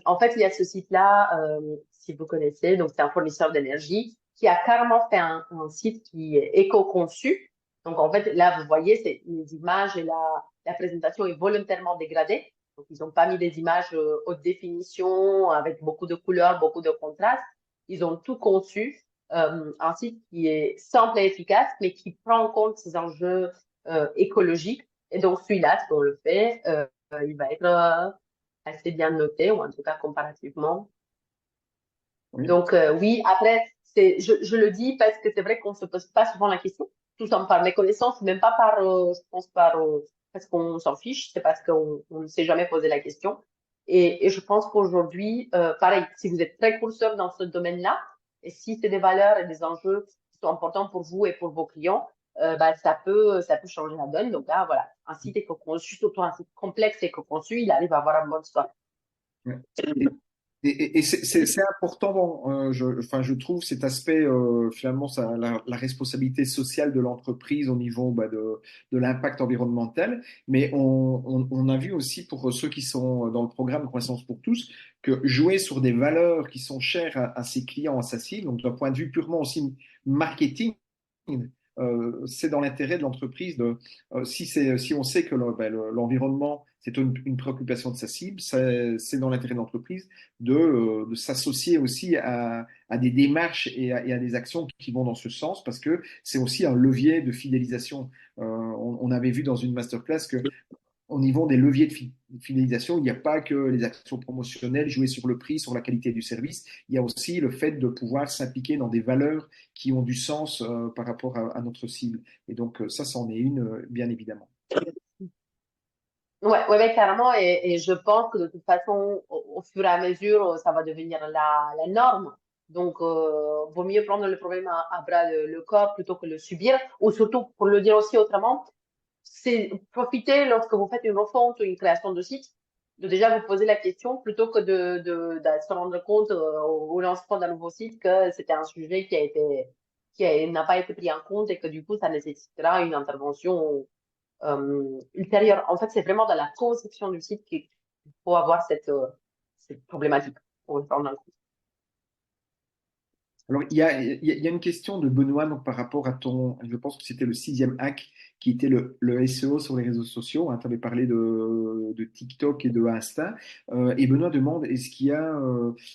En fait, il y a ce site-là, si vous connaissez, donc c'est un fournisseur d'énergie qui a carrément fait un site qui est éco-conçu. Donc en fait, là, vous voyez, c'est les images et la présentation est volontairement dégradée. Donc ils n'ont pas mis des images haute définition avec beaucoup de couleurs, beaucoup de contrastes. Ils ont tout conçu, un site qui est simple et efficace, mais qui prend en compte ces enjeux écologiques Et donc, celui-là, si on le fait, il va être assez bien noté, ou en tout cas comparativement. Oui. Donc, oui, après, je le dis parce que c'est vrai qu'on se pose pas souvent la question, tout en par méconnaissance, même pas par, je pense, parce qu'on s'en fiche, c'est parce qu'on ne s'est jamais posé la question. Et je pense qu'aujourd'hui, pareil, si vous êtes très curseur dans ce domaine-là, et si c'est des valeurs et des enjeux qui sont importants pour vous et pour vos clients, bah, ça peut changer la donne. Donc là, voilà, un site éco-conçu, surtout un site complexe éco-conçu, il arrive à avoir un bon score. Ouais. Et c'est important, enfin, je trouve cet aspect, finalement, la responsabilité sociale de l'entreprise au niveau bah, de l'impact environnemental. Mais on a vu aussi pour ceux qui sont dans le programme Croissance pour tous que jouer sur des valeurs qui sont chères à ses clients, à sa cible, donc d'un point de vue purement aussi marketing, c'est dans l'intérêt de l'entreprise si on sait que l'environnement, c'est une préoccupation de sa cible, c'est dans l'intérêt de l'entreprise de s'associer aussi à des démarches et à des actions qui vont dans ce sens, parce que c'est aussi un levier de fidélisation. On avait vu dans une masterclass que au niveau des leviers de fidélisation, il n'y a pas que les actions promotionnelles, jouer sur le prix, sur la qualité du service. Il y a aussi le fait de pouvoir s'impliquer dans des valeurs qui ont du sens par rapport à notre cible. Et donc ça, c'en est une, bien évidemment. Ouais, ouais, ouais, carrément. Et je pense que de toute façon, au fur et à mesure, ça va devenir la norme. Donc, vaut mieux prendre le problème à bras le corps plutôt que le subir. Ou surtout, pour le dire aussi autrement, c'est profiter lorsque vous faites une refonte ou une création de site, de déjà vous poser la question plutôt que de se rendre compte au lancement d'un nouveau site que c'était un sujet n'a pas été pris en compte et que du coup, ça nécessitera une intervention ultérieure. En fait, c'est vraiment dans la conception du site qu'il faut avoir cette problématique pour le prendre en compte. Alors, il y a une question de Benoît donc, par rapport à je pense que c'était le sixième hack qui était le SEO sur les réseaux sociaux. Hein, tu avais parlé de TikTok et de Insta. Et Benoît demande, est-ce qu'il y a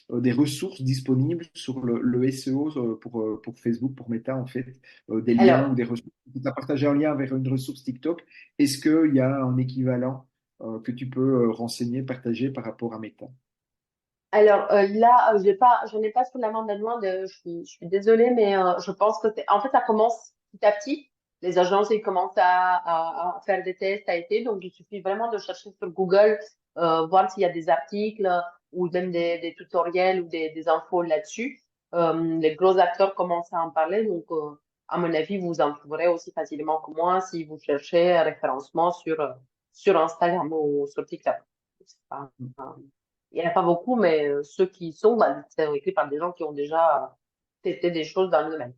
des ressources disponibles sur le SEO pour Facebook, pour Meta, en fait, des liens ou Alors, des ressources? Tu as partagé un lien vers une ressource TikTok. Est-ce qu'il y a un équivalent que tu peux renseigner, partager par rapport à Meta? là, j'en ai pas sous la main Benoît, je suis désolée, mais je pense que en fait, ça commence petit à petit. Les agences, ils commencent à faire des tests, à été, donc il suffit vraiment de chercher sur Google, voir s'il y a des articles ou même des tutoriels ou des infos là-dessus. Les gros acteurs commencent à en parler, donc à mon avis, vous en trouverez aussi facilement que moi si vous cherchez un référencement sur Instagram ou sur TikTok. C'est pas- Il n'y en a pas beaucoup, mais ceux qui y sont, bah, c'est écrit par des gens qui ont déjà testé des choses dans le domaine.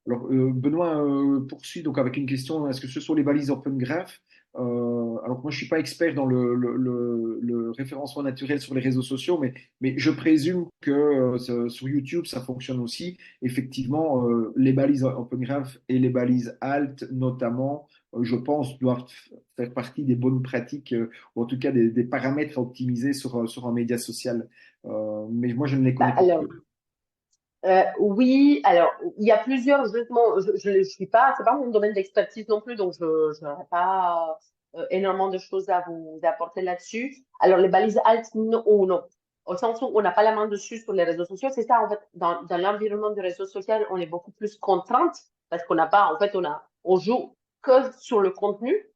Alors, Benoît poursuit donc avec une question, est-ce que ce sont les balises Open Graph? Alors moi, je suis pas expert dans le référencement naturel sur les réseaux sociaux, mais je présume que sur YouTube, ça fonctionne aussi. Effectivement, les balises Open Graph et les balises Alt, notamment, je pense, doivent faire partie des bonnes pratiques, ou en tout cas des paramètres à optimiser sur un média social. Mais moi, je ne les Bah, connais pas. alors, oui, alors il y a plusieurs justement, je suis pas, c'est pas mon domaine d'expertise non plus, donc je n'aurai pas énormément de choses à vous apporter là-dessus. Alors les balises alt non ou non, au sens où on n'a pas la main dessus sur les réseaux sociaux, c'est ça en fait. Dans l'environnement du réseau social, on est beaucoup plus contrainte parce qu'on n'a pas, en fait, on joue que sur le contenu.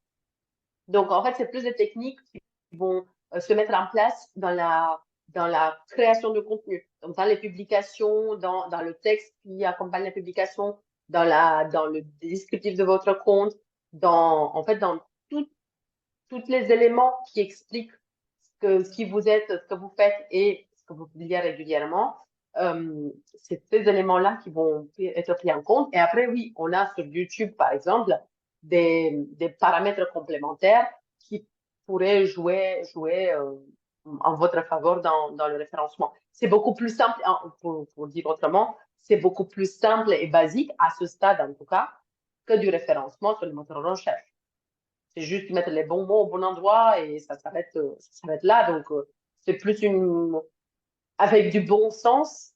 Donc, en fait, c'est plus des techniques qui vont se mettre en place dans la création de contenu. Donc, dans les publications, dans le texte qui accompagne la publication, dans le descriptif de votre compte, en fait, dans tout, tous les éléments qui expliquent qui vous êtes, ce que vous faites et ce que vous publiez régulièrement. C'est ces éléments-là qui vont être pris en compte. Et après, oui, on a sur YouTube, par exemple, des paramètres complémentaires qui pourraient jouer en votre faveur dans le référencement. C'est beaucoup plus simple, pour dire autrement, c'est beaucoup plus simple et basique, à ce stade en tout cas, que du référencement sur les moteurs de recherche. C'est juste mettre les bons mots au bon endroit et ça s'arrête là. Donc, c'est plus avec du bon sens,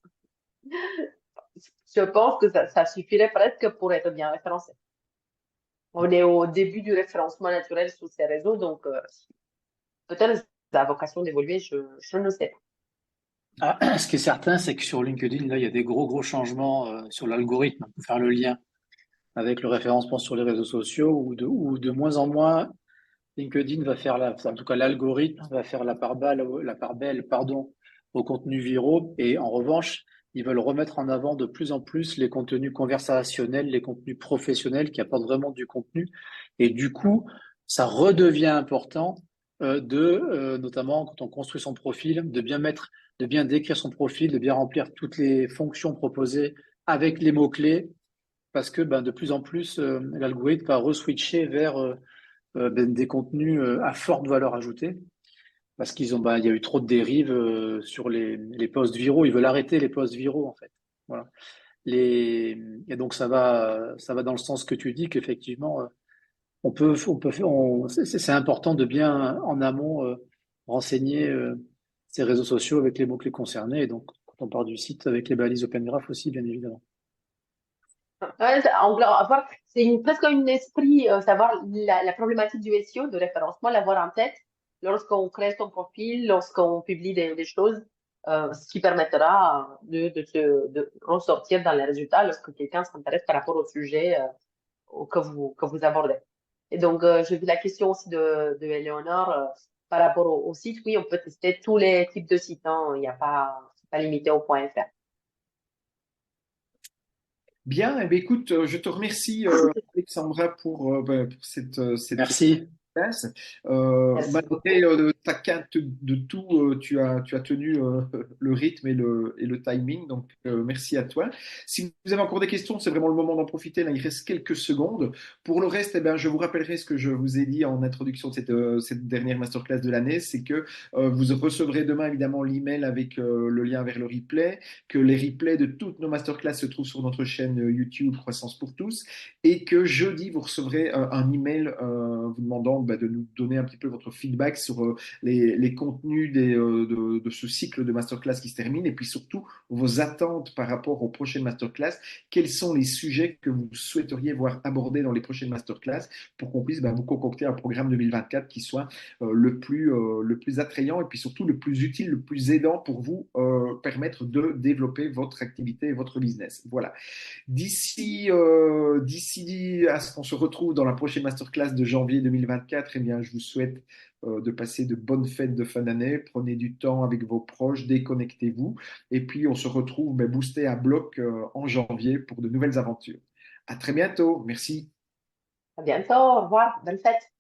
je pense que ça suffirait presque pour être bien référencé. On est au début du référencement naturel sur ces réseaux, donc peut-être ça a vocation d'évoluer, je ne sais Ah, ce qui est certain, c'est que sur LinkedIn, là, il y a des gros changements sur l'algorithme pour faire le lien avec le référencement sur les réseaux sociaux, ou de moins en moins, LinkedIn va faire en tout cas, l'algorithme va faire la part belle, pardon, aux contenus viraux. Et en revanche, ils veulent remettre en avant de plus en plus les contenus conversationnels, les contenus professionnels qui apportent vraiment du contenu. Et du coup, ça redevient important notamment quand on construit son profil, de bien décrire son profil, de bien remplir toutes les fonctions proposées avec les mots-clés, parce que ben, de plus en plus, l'algorithme va re-switcher vers des contenus à forte valeur ajoutée, parce il y a eu trop de dérives sur les posts viraux. Ils veulent arrêter les posts viraux, en fait. Voilà. Et donc ça va dans le sens que tu dis qu'effectivement, c'est important de bien en amont renseigner ces réseaux sociaux avec les mots-clés concernés. Et donc, quand on part du site, avec les balises Open Graph aussi, bien évidemment. pas. Ouais, c'est presque un esprit, savoir la problématique du SEO, de référencement, l'avoir en tête lorsqu'on crée son profil, lorsqu'on publie des choses, ce qui permettra de ressortir dans les résultats lorsque quelqu'un s'intéresse par rapport au sujet que vous abordez. Et donc, j'ai vu la question aussi de Eleonore par rapport au site. Oui, on peut tester tous les types de sites, hein. Il n'y a pas, c'est pas limité au point .fr. Bien, eh bien, écoute, je te remercie, Alexandra, pour cette Merci. place. Merci Malgré beaucoup. ta quinte de tout, tu as tenu le rythme et le timing, donc merci à toi. Si vous avez encore des questions, c'est vraiment le moment d'en profiter. Là, il reste quelques secondes. Pour le reste, eh ben, je vous rappellerai ce que je vous ai dit en introduction de cette dernière masterclass de l'année, c'est que vous recevrez demain évidemment l'email avec le lien vers le replay, que les replays de toutes nos masterclass se trouvent sur notre chaîne YouTube Croissance pour tous, et que jeudi, vous recevrez un email vous demandant de nous donner un petit peu votre feedback sur les contenus de ce cycle de masterclass qui se termine, et puis surtout vos attentes par rapport aux prochaines masterclass. Quels sont les sujets que vous souhaiteriez voir abordés dans les prochaines masterclass pour qu'on puisse vous concocter un programme 2024 qui soit le plus attrayant et puis surtout le plus utile, le plus aidant pour vous permettre de développer votre activité et votre business. Voilà. D'ici à ce qu'on se retrouve dans la prochaine masterclass de janvier 2024, eh bien, je vous souhaite de passer de bonnes fêtes de fin d'année. Prenez du temps avec vos proches, déconnectez-vous. Et puis, on se retrouve boosté à bloc en janvier pour de nouvelles aventures. À très bientôt. Merci. À bientôt. Au revoir. Bonne fête.